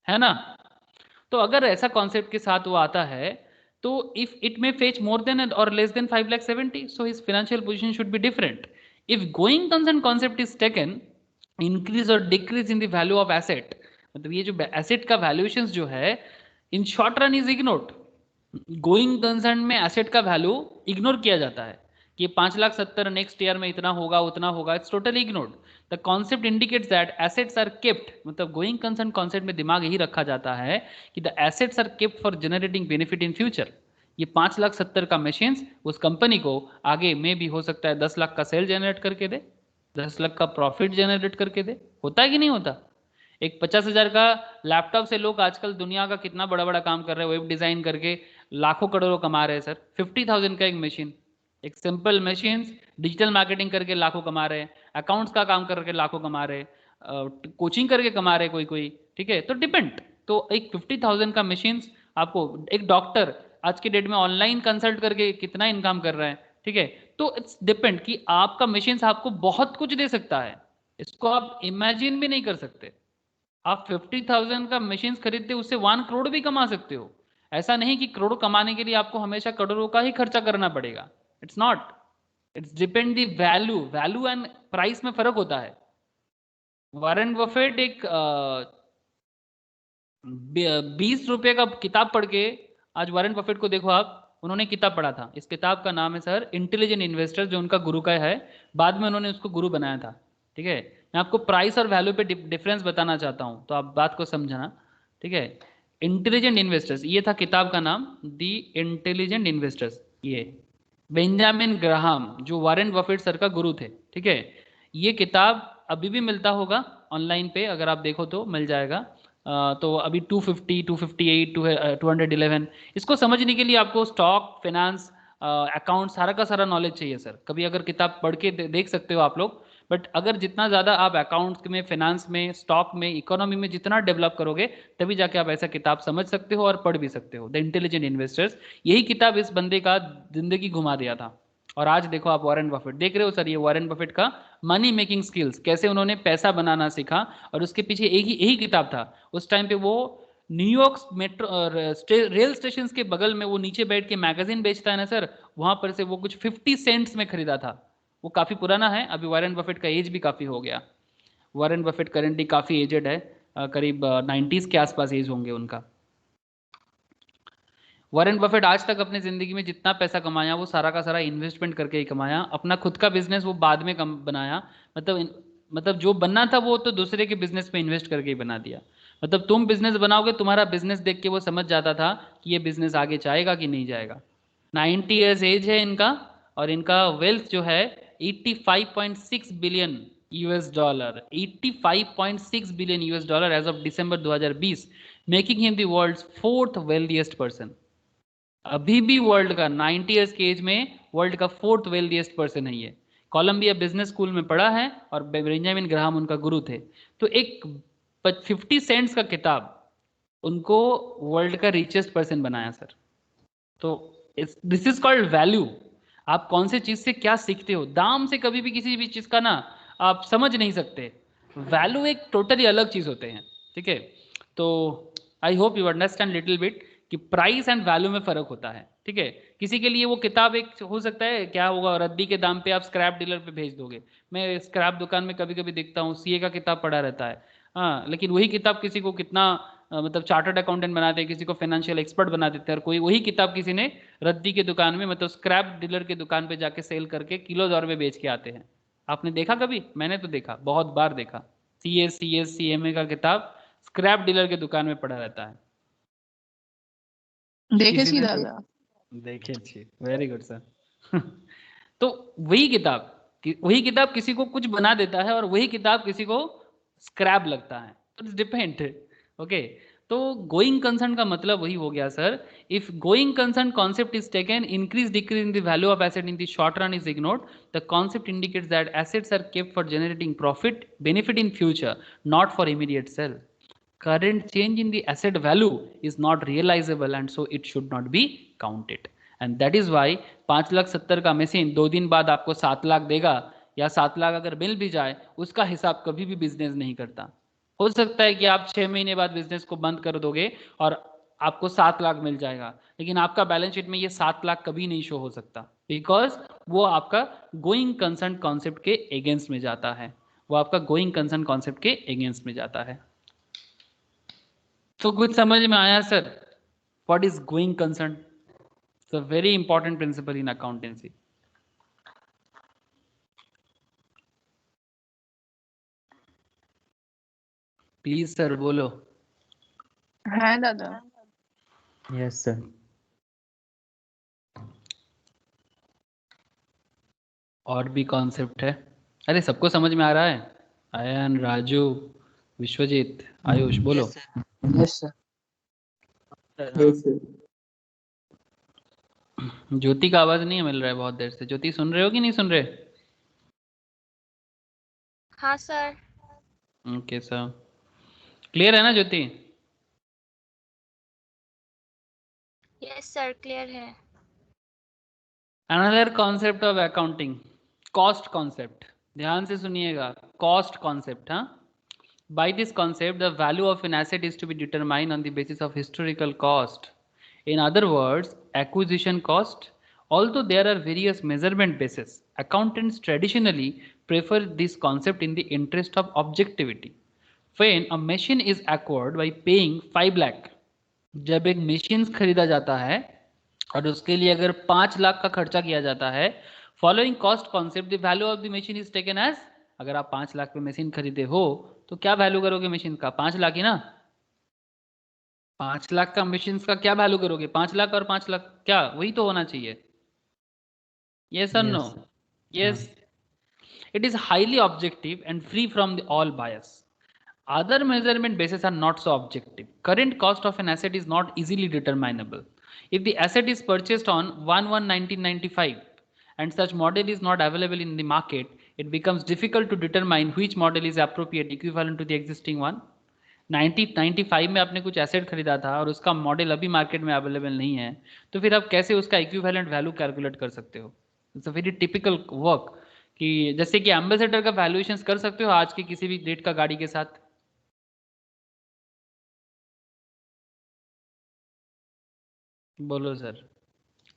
है ना। तो अगर ऐसा कॉन्सेप्ट के साथ वो आता है, तो if it may fetch more than और less than 5,70,000, so his financial position should be different. If going concern concept is taken, increase और decrease in the value of asset, मतलब ये जो एसेट का वैल्यूएशन जो है in short run is ignored. Going concern में asset का value ignore किया जाता है कि 5,70,000 नेक्स्ट ईयर में इतना होगा उतना होगा, it's totally ignored. The concept indicates that assets are kept, मतलब गोइंग कंसर्न कॉन्सेप्ट में दिमाग यही रखा जाता है कि the assets are kept for generating benefit in future. ये 5,70,000 का मशीन उस कंपनी को आगे में भी हो सकता है 10 लाख का सेल जनरेट करके दे, 10 लाख का प्रॉफिट जनरेट करके दे। होता है कि नहीं होता? एक 50,000 का लैपटॉप से लोग आजकल दुनिया का कितना बड़ा बड़ा काम कर रहे हैं, वेब डिजाइन करके लाखों करोड़ों कमा रहे हैं सर। 50,000 का एक मशीन, एक सिंपल मशीन, डिजिटल मार्केटिंग करके लाखों कमा रहे हैं, अकाउंट्स का काम करके लाखों कमा रहे हैं, कोचिंग करके कमा रहे कोई कोई, ठीक है। तो डिपेंड, तो एक 50,000 का मशीन आपको, एक डॉक्टर आज के डेट में ऑनलाइन कंसल्ट करके कितना इनकम कर रहा है, ठीक है। तो इट्स डिपेंड कि आपका मशीन आपको बहुत कुछ दे सकता है, इसको आप इमेजिन भी नहीं कर सकते। आप 50,000 का मशीन खरीदते उससे 1 करोड़ भी कमा सकते हो। ऐसा नहीं कि करोड़ कमाने के लिए आपको हमेशा करोड़ों का ही खर्चा करना पड़ेगा, it's not, it's depend the value and price में फर्क होता है। वॉरेन बफेट एक 20 रुपए का किताब पढ़ के, आज वॉरेन बफेट को देखो आप, उन्होंने किताब पढ़ा था, इस किताब का नाम है सर इंटेलिजेंट इन्वेस्टर, जो उनका गुरु का है, बाद में उन्होंने उसको गुरु बनाया था, ठीक है। मैं आपको प्राइस और वैल्यू पे डिफरेंस बताना चाहता हूं, तो आप बात को समझना, ठीक है। इंटेलिजेंट इन्वेस्टर्स, ये था किताब का नाम, दी इंटेलिजेंट इन्वेस्टर्स। ये बेंजामिन ग्राहम जो वॉरेन बफेट सर का गुरु थे, ठीक है। ये किताब अभी भी मिलता होगा ऑनलाइन पे, अगर आप देखो तो मिल जाएगा। तो अभी 250, 258, 211, इसको समझने के लिए आपको स्टॉक, फाइनेंस, अकाउंट, सारा का सारा नॉलेज चाहिए सर। कभी अगर किताब पढ़ के देख सकते हो आप लोग, बट अगर जितना ज़्यादा आप अकाउंट्स में, फाइनेंस में, स्टॉक में, इकोनॉमी में जितना डेवलप करोगे, तभी जाके आप ऐसा किताब समझ सकते हो और पढ़ भी सकते हो। द इंटेलिजेंट इन्वेस्टर्स, यही किताब इस बंदे का जिंदगी घुमा दिया था। और आज देखो आप वॉरेन बफेट देख रहे हो सर, ये वॉरेन बफेट का मनी मेकिंग स्किल्स, कैसे उन्होंने पैसा बनाना सीखा, और उसके पीछे यही किताब था। उस टाइम पे वो न्यूयॉर्क मेट्रो रेल स्टेशन के बगल में वो नीचे बैठ के मैगजीन बेचता है ना सर, वहां पर से वो कुछ 50 सेंट्स में खरीदा था। वो काफी पुराना है, अभी वॉरेन बफेट का एज भी काफी हो गया। वॉरेन बफेट करेंटली काफी एजेड है, करीब 90s के आसपास एज होंगे उनका। वॉरेन बफेट आज तक अपनी जिंदगी में जितना पैसा कमाया वो सारा का सारा इन्वेस्टमेंट करके ही कमाया। अपना खुद का बिजनेस वो बाद में बनाया, मतलब जो बनना था वो तो दूसरे के बिजनेस में इन्वेस्ट करके ही बना दिया। मतलब तुम बिजनेस बनाओगे, तुम्हारा बिजनेस देख के वो समझ जाता था कि ये बिजनेस आगे जाएगा कि नहीं जाएगा। 90 ईयर्स एज है इनका, और इनका वेल्थ जो है 85.6 billion US dollar, 85.6 billion US dollar as of December 2020, making him the world's 4th wealthiest person. अभी भी वर्ल्ड का 90 ईयर्स के एज में वर्ल्ड का 4th वेल्दीएस्ट पर्सन है ये। कोलंबिया बिजनेस स्कूल में पढ़ा है और बेंजामिन ग्राहम उनका गुरु थे। तो एक 50 सेंट्स का किताब उनको वर्ल्ड का रिचेस्ट पर्सन बनाया सर। तो दिस इज कॉल्ड वैल्यू। आप कौन से चीज से क्या सीखते हो। दाम से कभी भी किसी भी चीज का ना आप समझ नहीं सकते। वैल्यू एक टोटली अलग चीज होते हैं, ठीक है। तो I hope you understand little bit कि प्राइस एंड वैल्यू में फर्क होता है, ठीक है। किसी के लिए वो किताब एक हो सकता है, क्या होगा, रद्दी के दाम पे आप स्क्रैप डीलर पे भेज दोगे। मैं स्क्रैप दुकान में कभी कभी देखता हूँ सीए का किताब पड़ा रहता है, हाँ, लेकिन वही किताब किसी को कितना मतलब चार्टर्ड अकाउंटेंट बना दे, किसी को फाइनेंशियल एक्सपर्ट बना देते हैं, और कोई वही किताब किसी ने रद्दी के दुकान में मतलब स्क्रैप डीलर के दुकान पे जाके सेल करके किलो दर में बेच के आते हैं। आपने देखा कभी? मैंने तो देखा, बहुत बार देखा। सीएस सीएमए का किताब स्क्रैप डीलर के दुकान में पड़ा रहता है। देखेছি दादा। देखिए, अच्छी, वेरी गुड सर। तो वही किताब किसी को कुछ बना देता है और वही किताब किसी को स्क्रैप लगता है, तो इट्स डिपेंड। ओके, तो गोइंग कंसर्न का मतलब वही हो गया sir. If going concern concept is taken, increase decrease in the value of asset in the short run is ignored, the concept indicates that assets are kept for generating profit benefit in future, not for immediate sale. Current change in the asset value is not realizable and so it should not be counted. And that is why 5,70,000 का machine 2 दिन बाद आपको 7 लाख देगा, या 7 लाख अगर मिल भी जाए उसका हिसाब कभी भी बिजनेस नहीं करता। हो सकता है कि आप 6 महीने बाद बिजनेस को बंद कर दोगे और आपको 7 लाख मिल जाएगा, लेकिन आपका बैलेंस शीट में ये 7 लाख कभी नहीं शो हो सकता, बिकॉज वो आपका गोइंग कंसर्न कॉन्सेप्ट के अगेंस्ट में जाता है, वो आपका गोइंग कंसर्न कॉन्सेप्ट के अगेंस्ट में जाता है। तो कुछ समझ में आया sir? What is going concern? It's a very important principle in accountancy. Please sir बोलो। है दादा। Yes sir. और भी कॉन्सेप्ट है? अरे सबको समझ में आ रहा है? आयन, राजू, विश्वजीत, आयुष बोलो। Yes sir. ज्योति का आवाज नहीं मिल रहा है बहुत देर से। ज्योति सुन रहे हो कि नहीं सुन रहे? हाँ सर। ओके सर, क्लियर है ना ज्योति? यस सर, क्लियर है। Another concept of accounting, cost concept. ध्यान से सुनिएगा, कॉस्ट कॉन्सेप्ट। हाँ, by this concept the value of an asset is to be determined on the basis of historical cost. In other words, acquisition cost. Although there are various measurement bases, accountants traditionally prefer this concept in the interest of objectivity. When a machine is acquired by paying 5 lakh, जब एक machine खरीदा जाता है और उसके लिए अगर 5 लाख का खर्चा किया जाता है, following cost concept the value of the machine is taken as, अगर आप 5 लाख पे मशीन खरीदे हो तो क्या वैल्यू करोगे मशीन का? 5 लाख ही ना। 5 लाख का मशीन का क्या वैल्यू करोगे? 5 लाख और 5 लाख क्या वही तो होना चाहिए? यस और no? Yes. It is highly objective and free from the all bias. Other measurement bases are not so objective. Current cost of an asset is not easily determinable. If the asset is purchased on 1/1/1995 and such model is not available in the market, it becomes difficult to determine which model is appropriate equivalent to the existing one. 1995 में आपने कुछ asset खरीदा था और उसका model अभी market में available नहीं है, तो फिर आप कैसे उसका इक्विवेलेंट वैल्यू कैलकुलेट कर सकते हो? It's a very typical work, कि जैसे कि एम्बेसडर का वैल्यूएशन कर सकते हो आज की किसी भी डेट का गाड़ी के साथ। बोलो सर।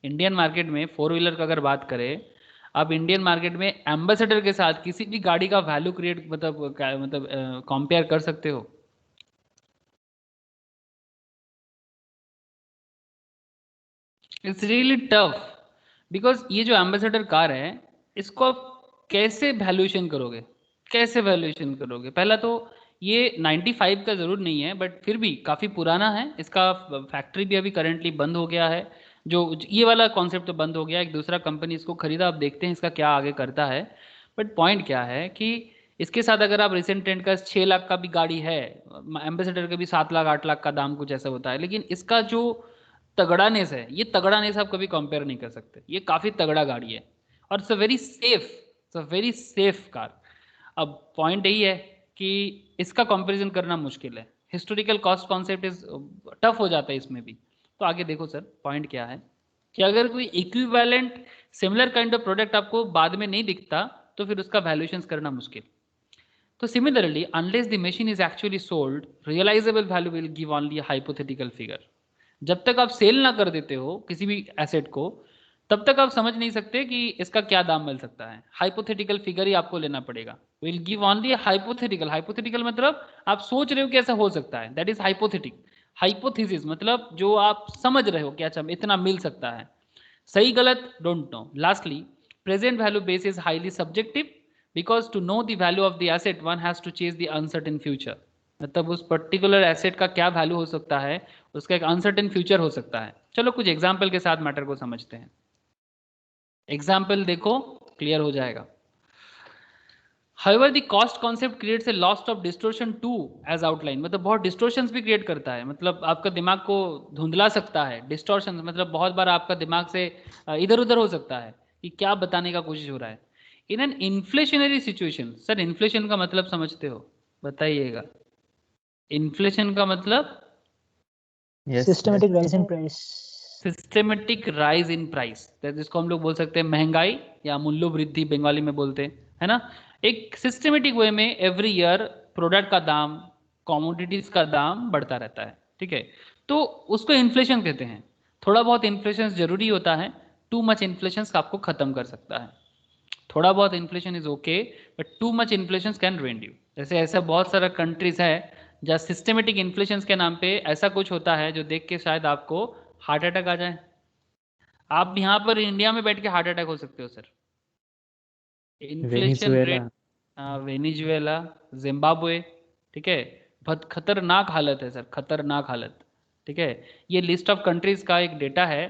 इंडियन मार्केट में 4 व्हीलर का अगर बात करें, आप इंडियन मार्केट में एम्बेसडर के साथ किसी भी गाड़ी का वैल्यू क्रिएट मतलब कंपेयर कर सकते हो? इट्स रियली टफ, बिकॉज ये जो एम्बेसडर कार है इसको आप कैसे वैल्यूएशन करोगे? कैसे वैल्यूएशन करोगे? पहला तो ये 95 का ज़रूर नहीं है, बट फिर भी काफ़ी पुराना है। इसका फैक्ट्री भी अभी करंटली बंद हो गया है। जो ये वाला कॉन्सेप्ट तो बंद हो गया, एक दूसरा कंपनी इसको खरीदा। अब देखते हैं इसका क्या आगे करता है। बट पॉइंट क्या है कि इसके साथ अगर आप रिसेंट ट्रेंड का 6 लाख का भी गाड़ी है, एम्बेसडर का भी 7 लाख 8 लाख का दाम कुछ ऐसा होता है, लेकिन इसका जो तगड़ानेस है, ये तगड़ानेस आप कभी कंपेयर नहीं कर सकते। ये काफ़ी तगड़ा गाड़ी है और it's a very safe, it's a very safe car. अब पॉइंट यही है कि इसका कंपैरिजन करना मुश्किल है। Historical cost concept is tough हो जाता है इसमें भी। तो आगे देखो सर, पॉइंट क्या है। कि अगर कोई equivalent similar kind of product आपको बाद में नहीं दिखता तो फिर उसका वैल्यूएशन करना मुश्किल। तो similarly unless the machine is actually sold, realisable value will give only a hypothetical figure. जब तक आप सेल ना कर देते हो किसी भी एसेट को, तब तक आप समझ नहीं सकते कि इसका क्या दाम मिल सकता है। हाइपोथेटिकल फिगर ही आपको लेना पड़ेगा। Will give only hypothetical. Hypothetical मतलब आप सोच रहे हो कि ऐसा हो सकता है, दैट इज हाइपोथेटिक। हाइपोथेसिस मतलब जो आप समझ रहे हो कि अच्छा इतना मिल सकता है, सही गलत don't know. Lastly, present value base is highly subjective because to know the value of the asset one has to chase the uncertain future. मतलब उस पर्टिकुलर एसेट का क्या वैल्यू हो सकता है, उसका एक अनसर्टेन फ्यूचर हो सकता है। चलो कुछ एग्जाम्पल के साथ मैटर को समझते हैं। एग्जाम्पल देखो, क्लियर हो जाएगा। However, the cost concept creates a loss of distortion too as outline। मतलब बहुत distortions भी create करता है, मतलब आपका दिमाग को धुंधला सकता है। Distortions मतलब बहुत बार आपका दिमाग से इधर उधर हो सकता है कि क्या बताने का कोशिश हो रहा है। In an inflationary situation, sir inflation का मतलब समझते हो, बताइएगा। इन्फ्लेशन का मतलब Yes, systematic rise in price. Systematic rise in price, जिसको हम लोग बोल सकते हैं महंगाई या मूल्य वृद्धि बंगाली में बोलते हैं, है ना। एक सिस्टेमेटिक वे में एवरी ईयर प्रोडक्ट का दाम, कमोडिटीज का दाम बढ़ता रहता है, ठीक है। तो उसको इन्फ्लेशन कहते हैं। थोड़ा बहुत इन्फ्लेशन जरूरी होता है, टू मच इन्फ्लेशन आपको खत्म कर सकता है। थोड़ा बहुत inflation is okay, but too much inflation can ruin you. जैसे ऐसा बहुत सारा कंट्रीज है जहाँ सिस्टेमेटिक इन्फ्लेशन के नाम पे ऐसा कुछ होता है जो देख के शायद आपको हार्ट अटैक आ जाए। आप यहाँ पर इंडिया में बैठ के हार्ट अटैक हो सकते हो sir. Inflation rate, Venezuela, Zimbabwe, ठीक है, बहुत खतरनाक हालत है सर, खतरनाक हालत, ठीक है। ये लिस्ट ऑफ कंट्रीज का एक डेटा है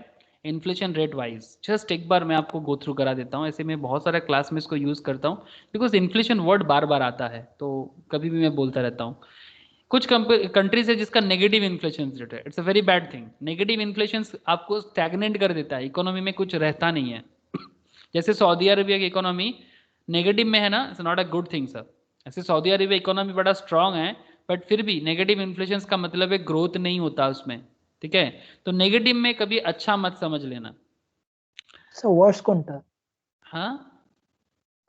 इन्फ्लेशन रेट वाइज। जस्ट एक बार मैं आपको गो थ्रू करा देता हूँ। ऐसे मैं बहुत सारे क्लास में इसको यूज़ करता हूँ बिकॉज इन्फ्लेशन वर्ड बार बार आता है तो कभी भी मैं बोलता रहता हूँ। कुछ कंट्रीज है जिसका नेगेटिव इन्फ्लेशन रेट है, it's a very bad thing. Negative inflation आपको स्टैग्नेंट कर देता है, इकोनॉमी में कुछ रहता नहीं है। जैसे सऊदी अरेबिया की इकोनॉमी नेगेटिव में है ना, it's not a good thing sir. ऐसे सऊदी अरेबिया इकोनॉमी बड़ा स्ट्रांग है, बट फिर भी नेगेटिव इन्फ्लेशन का मतलब है ग्रोथ नहीं होता उसमें, ठीक है। तो नेगेटिव में कभी अच्छा मत समझ लेना। सो वर्स कोनटा? हाँ,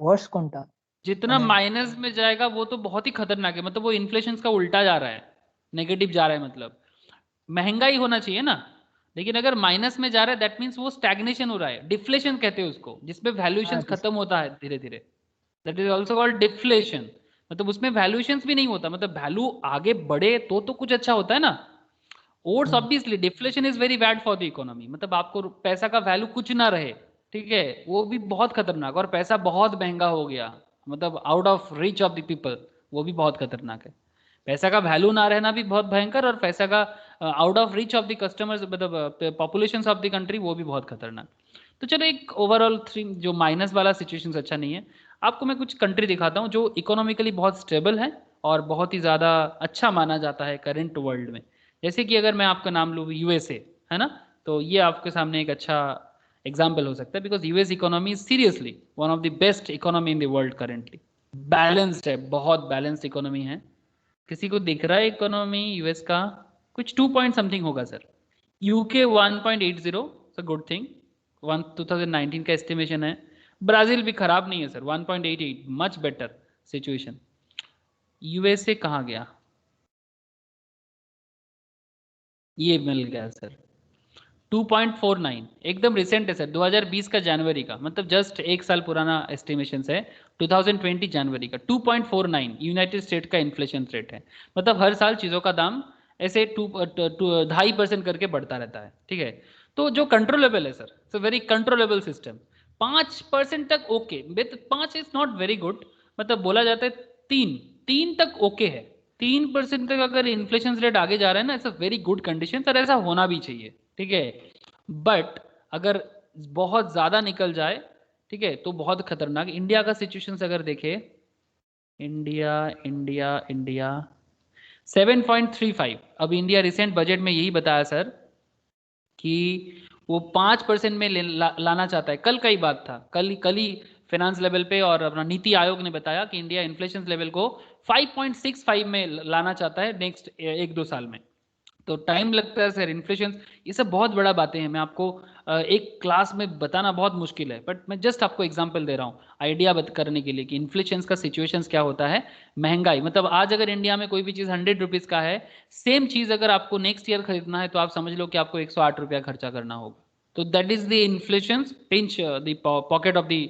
वर्स कोनटा? जितना माइनस में जाएगा वो तो बहुत ही खतरनाक है, मतलब वो इन्फ्लेशन का उल्टा जा रहा है, नेगेटिव जा रहा है। मतलब महंगाई होना चाहिए ना, लेकिन अगर माइनस में जा रहा है दैट मीन्स वो स्टैग्नेशन हो रहा है। डिफ्लेशन कहते हैं उसको, जिसमें वैल्यूएशन खत्म होता है धीरे धीरे, that is also called deflation. मतलब उसमें वैल्यूएशन भी नहीं होता, मतलब वैल्यू आगे बढ़े तो कुछ अच्छा होता है ना। Oats obviously deflation is very bad for the economy, मतलब आपको पैसा का वैल्यू कुछ ना रहे, ठीक है, वो भी बहुत खतरनाक। और पैसा बहुत महंगा हो गया, मतलब out of reach of the people, वो भी बहुत खतरनाक है। पैसा का वैल्यू ना रहना भी बहुत भयंकर, और पैसा का out of reach of the customers, मतलब पॉपुलेशन ऑफ द कंट्री, वो भी बहुत खतरनाक। तो चलो एक ओवरऑल थिंग, जो माइनस वाला सिचुएशन अच्छा नहीं है। आपको मैं कुछ कंट्री दिखाता हूँ जो इकोनॉमिकली बहुत स्टेबल है और बहुत ही ज़्यादा अच्छा माना जाता है करेंट वर्ल्ड में। जैसे कि अगर मैं आपका नाम लूँ यूएसए, है ना, तो ये आपके सामने एक अच्छा एग्जाम्पल हो सकता है because US economy is seriously one of the best economy in the world currently. Balanced है, बहुत बैलेंस्ड इकोनॉमी है। किसी को दिख रहा है इकोनॉमी यूएस का? कुछ 2 पॉइंट समथिंग होगा सर। यूके 1.80, गुड थिंग, 2019 का एस्टिमेशन है। ब्राजील भी खराब नहीं है sir, 1.88, much better situation. USA कहाँ गया? ये मिल गया सर, 2.49, एकदम रिसेंट है सर, 2020 का जनवरी का, मतलब जस्ट एक साल पुराना एस्टिमेशन है। 2020 जनवरी का 2.49 यूनाइटेड स्टेट का इन्फ्लेशन रेट है। मतलब हर साल चीज़ों का दाम ऐसे 2.5% करके बढ़ता रहता है, ठीक है। तो जो कंट्रोलेबल है sir, it's very controllable system. 5% तक okay, 5 is not very good, मतलब बोला जाता है 3 तक ओके है। 3% तक अगर इन्फ्लेशन रेट आगे जा रहा है ना, it's a very good condition sir, ऐसा होना भी चाहिए, ठीक है। बट अगर बहुत ज्यादा निकल जाए, ठीक है, तो बहुत खतरनाक। इंडिया का सिचुएशन अगर देखे, इंडिया इंडिया इंडिया 7.35। अब इंडिया रिसेंट बजट में यही बताया सर कि वो 5% में लाना चाहता है। कल का ही बात था, कल ही फाइनेंस लेवल पे और अपना नीति आयोग ने बताया कि इंडिया इन्फ्लेशन लेवल को 5.65 में लाना चाहता है नेक्स्ट 1-2 साल में। तो टाइम लगता है सर, इन्फ्लेशन, ये सब बहुत बड़ा बातें हैं, मैं आपको एक क्लास में बताना बहुत मुश्किल है, बट मैं जस्ट आपको एग्जांपल दे रहा हूँ आइडिया करने के लिए कि इन्फ्लेशन का सिचुएशंस क्या होता है। महंगाई मतलब आज अगर इंडिया में कोई भी चीज़ 100 रुपीज़ का है, सेम चीज़ अगर आपको नेक्स्ट ईयर खरीदना है तो आप समझ लो कि आपको 108 रुपया खर्चा करना होगा। तो that is the inflation pinch the pocket of the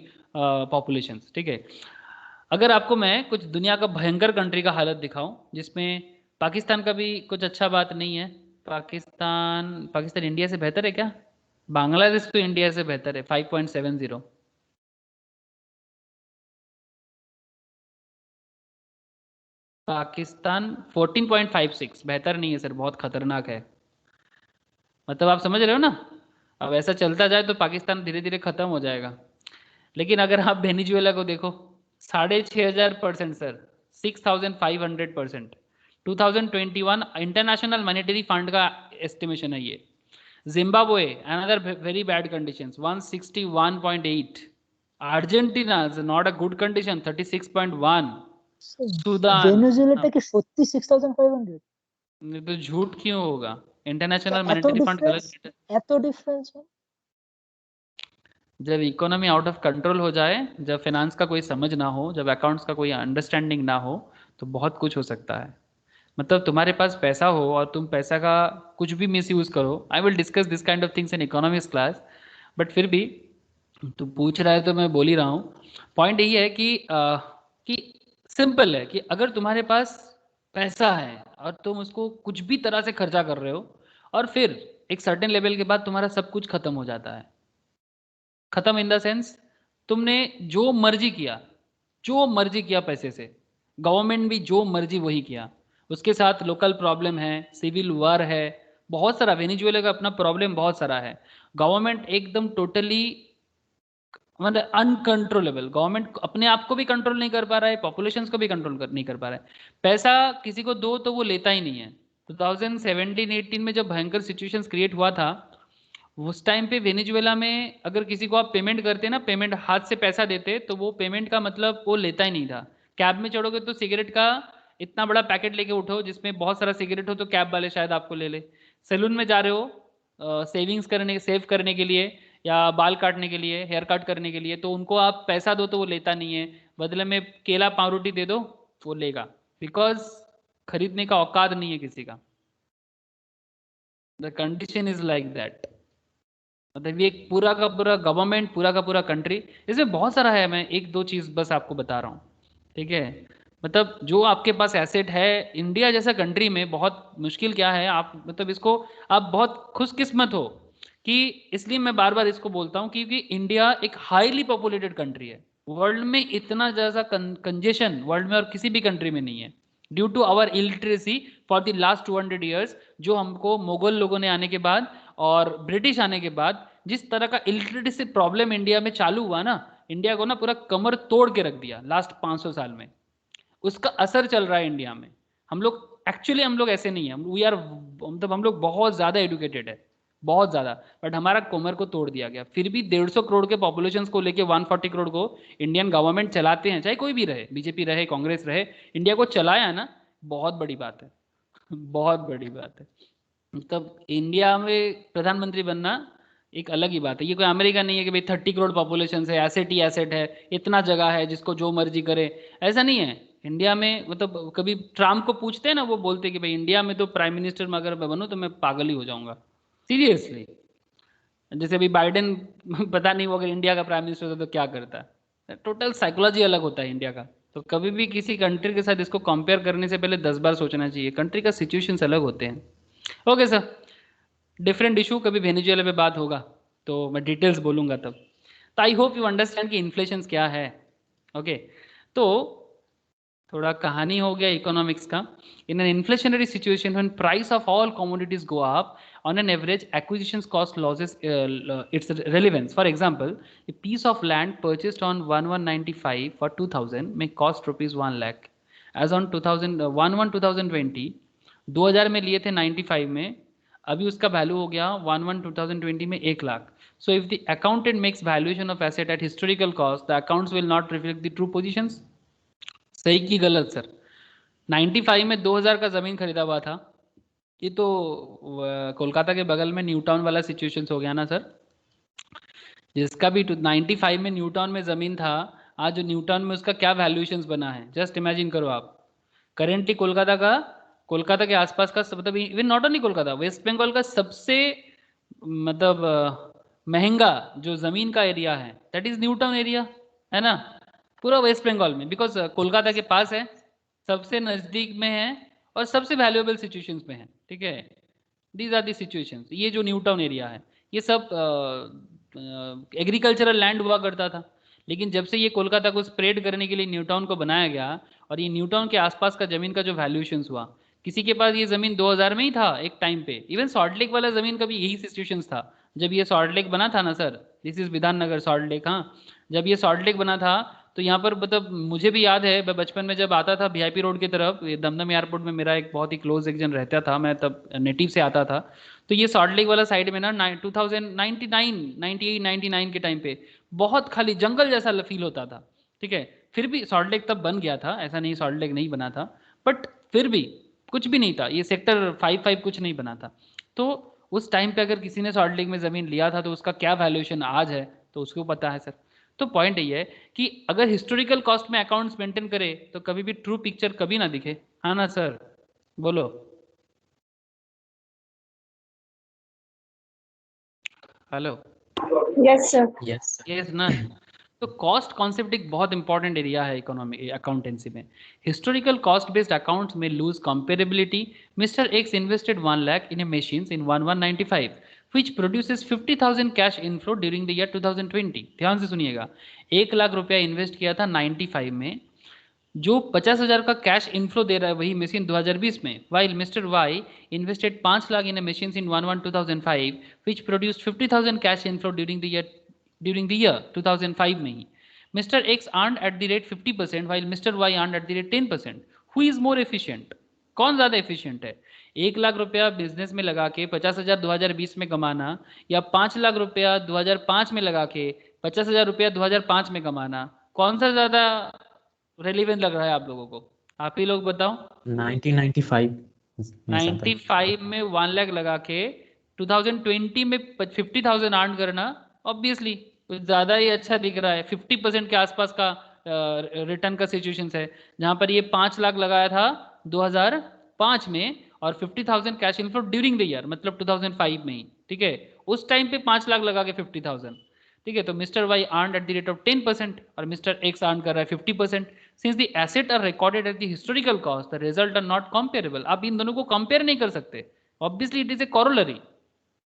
population. ठीक है, अगर आपको मैं कुछ दुनिया का भयंकर कंट्री का हालत दिखाऊं जिसमें पाकिस्तान का भी कुछ अच्छा बात नहीं है, पाकिस्तान इंडिया से बेहतर है क्या? बांग्लादेश तो इंडिया से बेहतर है 5.70। पाकिस्तान 14.56, बेहतर नहीं है सर, बहुत खतरनाक है। मतलब आप समझ रहे हो ना, अब ऐसा चलता जाए तो पाकिस्तान धीरे धीरे खत्म हो जाएगा। लेकिन अगर आप वेनेजुएला को देखो 6500% सर, 6500%। 2021 इंटरनेशनल मॉनेटरी फंड का एस्टिमेशन है ये। Zimbabwe another very bad conditions 161.8। Argentina is not a good condition 36.1। Sudan ভেনেজুয়েলাটা কি সত্যি 6500? तो झूठ क्यों होगा, इंटरनेशनल এত मॉनेटरी फंड ডিফারেন্স, गलत। এত ডিফারেন্স? जब इकोनॉमी आउट ऑफ कंट्रोल हो जाए, जब फाइनेंस का कोई समझ ना हो, जब अकाउंट्स का कोई अंडरस्टैंडिंग ना हो, तो बहुत कुछ हो सकता है। मतलब तुम्हारे पास पैसा हो और तुम पैसा का कुछ भी मिस यूज करो। I will discuss this kind of things in economics class, but फिर भी तू पूछ रहा है तो मैं बोल ही रहा हूँ। पॉइंट यही है कि सिंपल है कि अगर तुम्हारे पास पैसा है और तुम उसको कुछ भी तरह से खर्चा कर रहे हो और फिर एक सर्टेन लेवल के बाद तुम्हारा सब कुछ खत्म हो जाता है। खत्म इन द सेंस तुमने जो मर्जी किया पैसे से, गवर्नमेंट भी जो मर्जी वही किया, उसके साथ लोकल प्रॉब्लम है, सिविल वॉर है, बहुत सारा वेनेजुएला का अपना प्रॉब्लम बहुत सारा है। गवर्नमेंट एकदम टोटली मतलब अनकंट्रोलेबल, गवर्नमेंट अपने आप को भी कंट्रोल नहीं कर पा रहा है, पॉपुलेशन को भी नहीं कर पा रहा है। पैसा किसी को दो तो वो लेता ही नहीं है। 2017-18 में जब भयंकर सिचुएशंस क्रिएट हुआ था, उस टाइम पे वेनेजुएला में अगर किसी को आप पेमेंट करते ना, पेमेंट हाथ से पैसा देते, तो वो पेमेंट का मतलब वो लेता ही नहीं था। कैब में चढ़ोगे तो सिगरेट का इतना बड़ा पैकेट लेके उठो जिसमें बहुत सारा सिगरेट हो तो कैब वाले शायद आपको ले ले। सैलून में जा रहे हो सेव करने के लिए या बाल काटने के लिए, हेयर कट करने के लिए, तो उनको आप पैसा दो तो वो लेता नहीं है, बदले में केला पावरोटी दे दो वो लेगा, बिकॉज खरीदने का औकात नहीं है किसी का। The condition is like that. मतलब ये पूरा का पूरा गवर्नमेंट, पूरा का पूरा कंट्री, इसमें बहुत सारा है, मैं एक दो चीज बस आपको बता रहा हूँ। ठीक है, मतलब जो आपके पास एसेट है, इंडिया जैसा कंट्री में बहुत मुश्किल क्या है, आप मतलब इसको आप बहुत खुशकिस्मत हो कि, इसलिए मैं बार बार इसको बोलता हूँ क्योंकि इंडिया एक हाईली पॉपुलेटेड कंट्री है। वर्ल्ड में इतना ज़्यादा कंजेशन वर्ल्ड में और किसी भी कंट्री में नहीं है, due to our illiteracy for the last 200 years. जो हमको मुगल लोगों ने आने के बाद और ब्रिटिश आने के बाद जिस तरह का इलिटरेसी प्रॉब्लम इंडिया में चालू हुआ ना, इंडिया को ना पूरा कमर तोड़ के रख दिया लास्ट 500 साल में, उसका असर चल रहा है इंडिया में। हम लोग ऐसे नहीं है, वी आर मतलब हम लोग बहुत ज़्यादा एडुकेटेड है, बहुत ज़्यादा, बट हमारा कमर को तोड़ दिया गया। फिर भी 150 करोड़ के पॉपुलेशन को लेके 140 करोड़ को इंडियन गवर्नमेंट चलाते हैं, चाहे कोई भी रहे, बीजेपी रहे, कांग्रेस रहे, इंडिया को चलाया ना, बहुत बड़ी बात है, बहुत बड़ी बात है। मतलब इंडिया में प्रधानमंत्री बनना एक अलग ही बात है। ये कोई अमेरिका नहीं है कि भाई 30 करोड़ पॉपुलेशन है, एसेट ही एसेट है, इतना जगह है जिसको जो मर्जी करे, ऐसा नहीं है। इंडिया में मतलब कभी ट्रम्प को पूछते हैं ना, वो बोलते हैं कि भाई इंडिया में तो प्राइम मिनिस्टर में अगर मैं बनूं तो मैं पागल ही हो जाऊंगा, सीरियसली। जैसे अभी बाइडेन पता नहीं वो अगर इंडिया का प्राइम मिनिस्टर होता तो क्या करता, टोटल साइकोलॉजी अलग होता है इंडिया का। तो कभी भी किसी कंट्री के साथ इसको कंपेयर करने से पहले 10 बार सोचना चाहिए, कंट्री का सिचुएशन अलग होते हैं। ओके सर, डिफरेंट इशू, कभी वेनेजुएला पे बात होगा तो मैं डिटेल्स बोलूंगा तब। तो आई होप यू अंडरस्टैंड कि इन्फ्लेशन क्या है। ओके, तो थोड़ा कहानी हो गया इकोनॉमिक्स का। In an inflationary situation when price of all commodities go up on an average acquisition cost loses its relevance. For example, a piece of land purchased on 1195 for 2000 may cost rupees 1 lakh. As on 2020 2000 में लिए थे 95 में, अभी उसका value हो गया 2020 में 1 lakh. So if the accountant makes valuation of asset at historical cost, the accounts will not reflect the true positions. सही की गलत सर? 95 में 2000 का जमीन खरीदा हुआ था, ये तो कोलकाता के बगल में न्यू टाउन वाला सिचुएशन हो गया ना सर, जिसका भी 95 में न्यू टाउन में ज़मीन था, आज जो न्यू टाउन में उसका क्या वैल्यूएशंस बना है, जस्ट इमेजिन करो आप। करेंटली कोलकाता के आसपास का मतलब even not only Kolkata, West Bengal का सबसे मतलब महंगा जो ज़मीन का एरिया है that is New Town area, है ना, पूरा वेस्ट बंगाल में, बिकॉज कोलकाता के पास है, सबसे नज़दीक में है और सबसे वैल्यूएबल सिचुएशंस में है, ठीक है। These are the situations. ये जो न्यू टाउन एरिया है ये सब एग्रीकल्चरल लैंड हुआ करता था, लेकिन जब से ये कोलकाता को स्प्रेड करने के लिए न्यू टाउन को बनाया गया और ये न्यू टाउन के आसपास का ज़मीन का जो वैल्यूएशंस हुआ, किसी के पास ये ज़मीन 2000 में ही था एक टाइम पे, इवन सॉल्ट लेक वाला ज़मीन का भी यही सिचुएशंस था। जब ये सॉल्ट लेक बना था ना सर, दिस इज़ विधान नगर सॉल्ट लेक, हाँ, जब ये सॉल्ट लेक बना था तो यहाँ पर मतलब मुझे भी याद है, मैं बचपन में जब आता था वीआईपी रोड की तरफ, दमदम एयरपोर्ट में मेरा एक बहुत ही क्लोज एक जन रहता था, मैं तब नेटिव से आता था, तो ये सॉल्ट लेक वाला साइड में ना 98 99 के टाइम पे बहुत खाली जंगल जैसा फील होता था, ठीक है। फिर भी सॉल्ट लेक तब बन गया था, ऐसा नहीं सॉल्ट लेक नहीं बना था, बट फिर भी कुछ भी नहीं था, ये सेक्टर 55 कुछ नहीं बना था। तो उस टाइम पे अगर किसी ने सॉल्ट लेक में ज़मीन लिया था तो उसका क्या वैल्यूएशन आज है तो उसको पता है सर। तो पॉइंट ये है कि अगर हिस्टोरिकल कॉस्ट में अकाउंट्स मेंटेन करे तो कभी भी ट्रू पिक्चर कभी ना दिखे, हाँ ना सर, बोलो। Hello, yes sir. यस ना। तो कॉस्ट कॉन्सेप्ट एक बहुत इंपॉर्टेंट एरिया है इकोनॉमी अकाउंटेंसी में। हिस्टोरिकल कॉस्ट बेस्ड अकाउंट्स में lose comparability. Mister X invested 1 lakh in a machines in 1195 which produces 50,000 cash inflow during the year 2020। ध्यान से सुनिएगा, 1 लाख रुपया इन्वेस्ट किया था 95 में, जो 50,000 का कैश इनफ्लो दे रहा है वही मशीन 2020 में, while mister Y invested 5 lakh in machine in 11/2005 which produced 50,000 cash inflow during the year 2005 में ही। Mister X earned at the rate 50% while mister Y earned at the rate 10%। Who is more efficient, कौन ज़्यादा efficient है? 1 लाख रुपया business में लगा के 50,000 2020 में कमाना, या 5 लाख रुपया 2005 में लगा के 50,000 रुपया 2005 में कमाना, कौन सा ज़्यादा रेलिवेंट लग रहा है आप लोगों को? आप ही लोग बताओ। 95 में 1 लाख लगा के 2020 में 50,000 अर्न करना ऑब्वियसली कुछ ज़्यादा ही अच्छा दिख रहा है। 50% के आसपास का रिटर्न का सिचुएशन है, जहाँ पर ये 5 लाख लगाया था 2005 में और 50,000 cash inflow during the year मतलब 2005 में ही, ठीक है। उस टाइम पे 5 लाख लगा के 50,000, ठीक है। तो mister Y earn at the rate of 10% और मिस्टर एक्स अर्न कर रहा है 50%। Since the asset are recorded at the historical cost the result are not comparable. आप इन दोनों को कंपेयर नहीं कर सकते, obviously it is a corollary,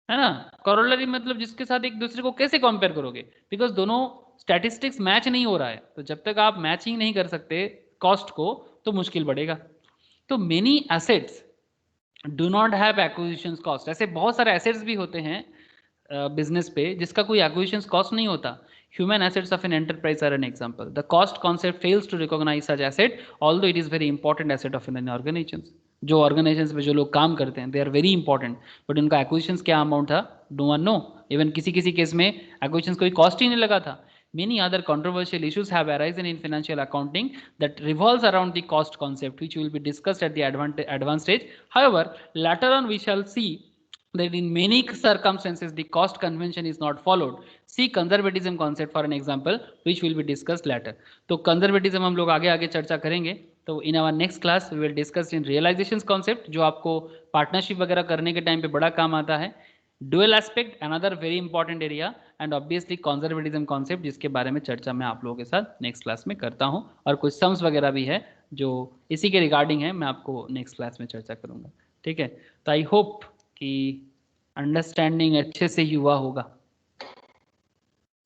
है ना। कॉरोलरी मतलब जिसके साथ एक दूसरे को कैसे कंपेयर करोगे, बिकॉज दोनों स्टैटिस्टिक्स मैच नहीं हो रहा है, तो जब तक आप मैचिंग नहीं कर सकते कॉस्ट को तो मुश्किल बढ़ेगा। तो many assets do not have acquisition cost. ऐसे बहुत सारे एसेट्स भी होते हैं बिजनेस पे जिसका कोई एक्विजिशन कॉस्ट नहीं होता। Human assets of an enterprise are an example. The cost concept fails to recognize such asset, although it is very important asset of an organization. जो ऑर्गेनाइजेशंस में जो लोग काम करते हैं, they are very important, but उनका acquisitions क्या amount था, नो वन नो। इवन किसी केस में एक्विजिशंस कोई कॉस्ट ही नहीं लगा था। Many other controversial issues have arisen in financial accounting that revolves around the cost concept, which will be discussed at the advanced stage. However, later on we shall see that in many circumstances the cost convention is not followed. See conservatism concept for an example, which will be discussed later. तो conservatism हम लोग आगे चर्चा करेंगे। तो in our next class we will discuss in realizations concept, जो आपको partnership वगैरह करने के टाइम पे बड़ा काम आता है। Dual aspect another very important area, and obviously conservatism concept, जिसके बारे में चर्चा मैं आप लोगों के साथ नेक्स्ट क्लास में करता हूँ, और कुछ सम्स वगैरह भी है जो इसी के रिगार्डिंग है, मैं आपको नेक्स्ट क्लास में चर्चा करूँगा, ठीक है। तो आई होप कि अंडरस्टैंडिंग अच्छे से हुआ होगा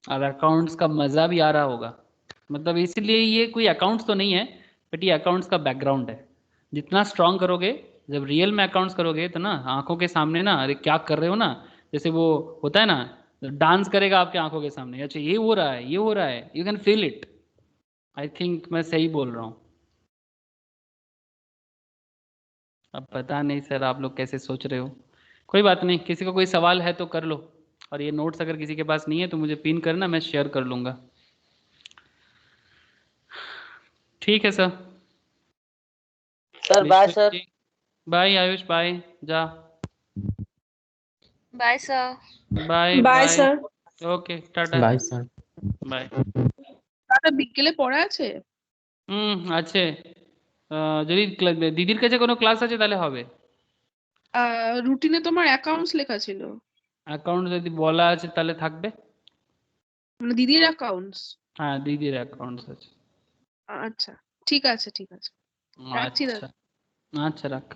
और अकाउंट्स का मज़ा भी आ रहा होगा। मतलब इसलिए ये कोई अकाउंट्स तो नहीं है, बट ये अकाउंट्स का बैकग्राउंड है। जितना स्ट्रॉन्ग करोगे, जब रियल में अकाउंट्स करोगे तो ना आंखों के सामने ना, अरे क्या कर रहे हो ना, जैसे वो होता है ना, डांस करेगा आपके आंखों के सामने, अच्छा ये हो रहा है, ये हो रहा है, you can feel it. I think मैं सही बोल रहा हूँ। अब पता नहीं सर आप लोग कैसे सोच रहे हो, कोई बात नहीं, किसी को कोई सवाल है तो कर लो, और ये नोट्स अगर किसी के पास नहीं है तो मुझे पिन करना, मैं शेयर कर लूँगा, ठीक है sir. Sir bye sir. Bye Ayush, bye, যা, bye sir. Bye bye sir. Okay, tata, bye sir. Bye. দাদা বিকেলে পড়া আছে? আছে। যদি দিদির কাছে কোনো ক্লাস আছে তাহলে হবে। রুটিনে তোমার অ্যাকাউন্টস লেখা ছিল। অ্যাকাউন্ট যদি বলা আছে তাহলে থাকবে। মানে দিদির অ্যাকাউন্টস? হ্যাঁ, দিদির অ্যাকাউন্টস আছে। আচ্ছা, ঠিক আছে ঠিক আছে, রাখছি দাদা। আচ্ছা, আচ্ছা, রাখ।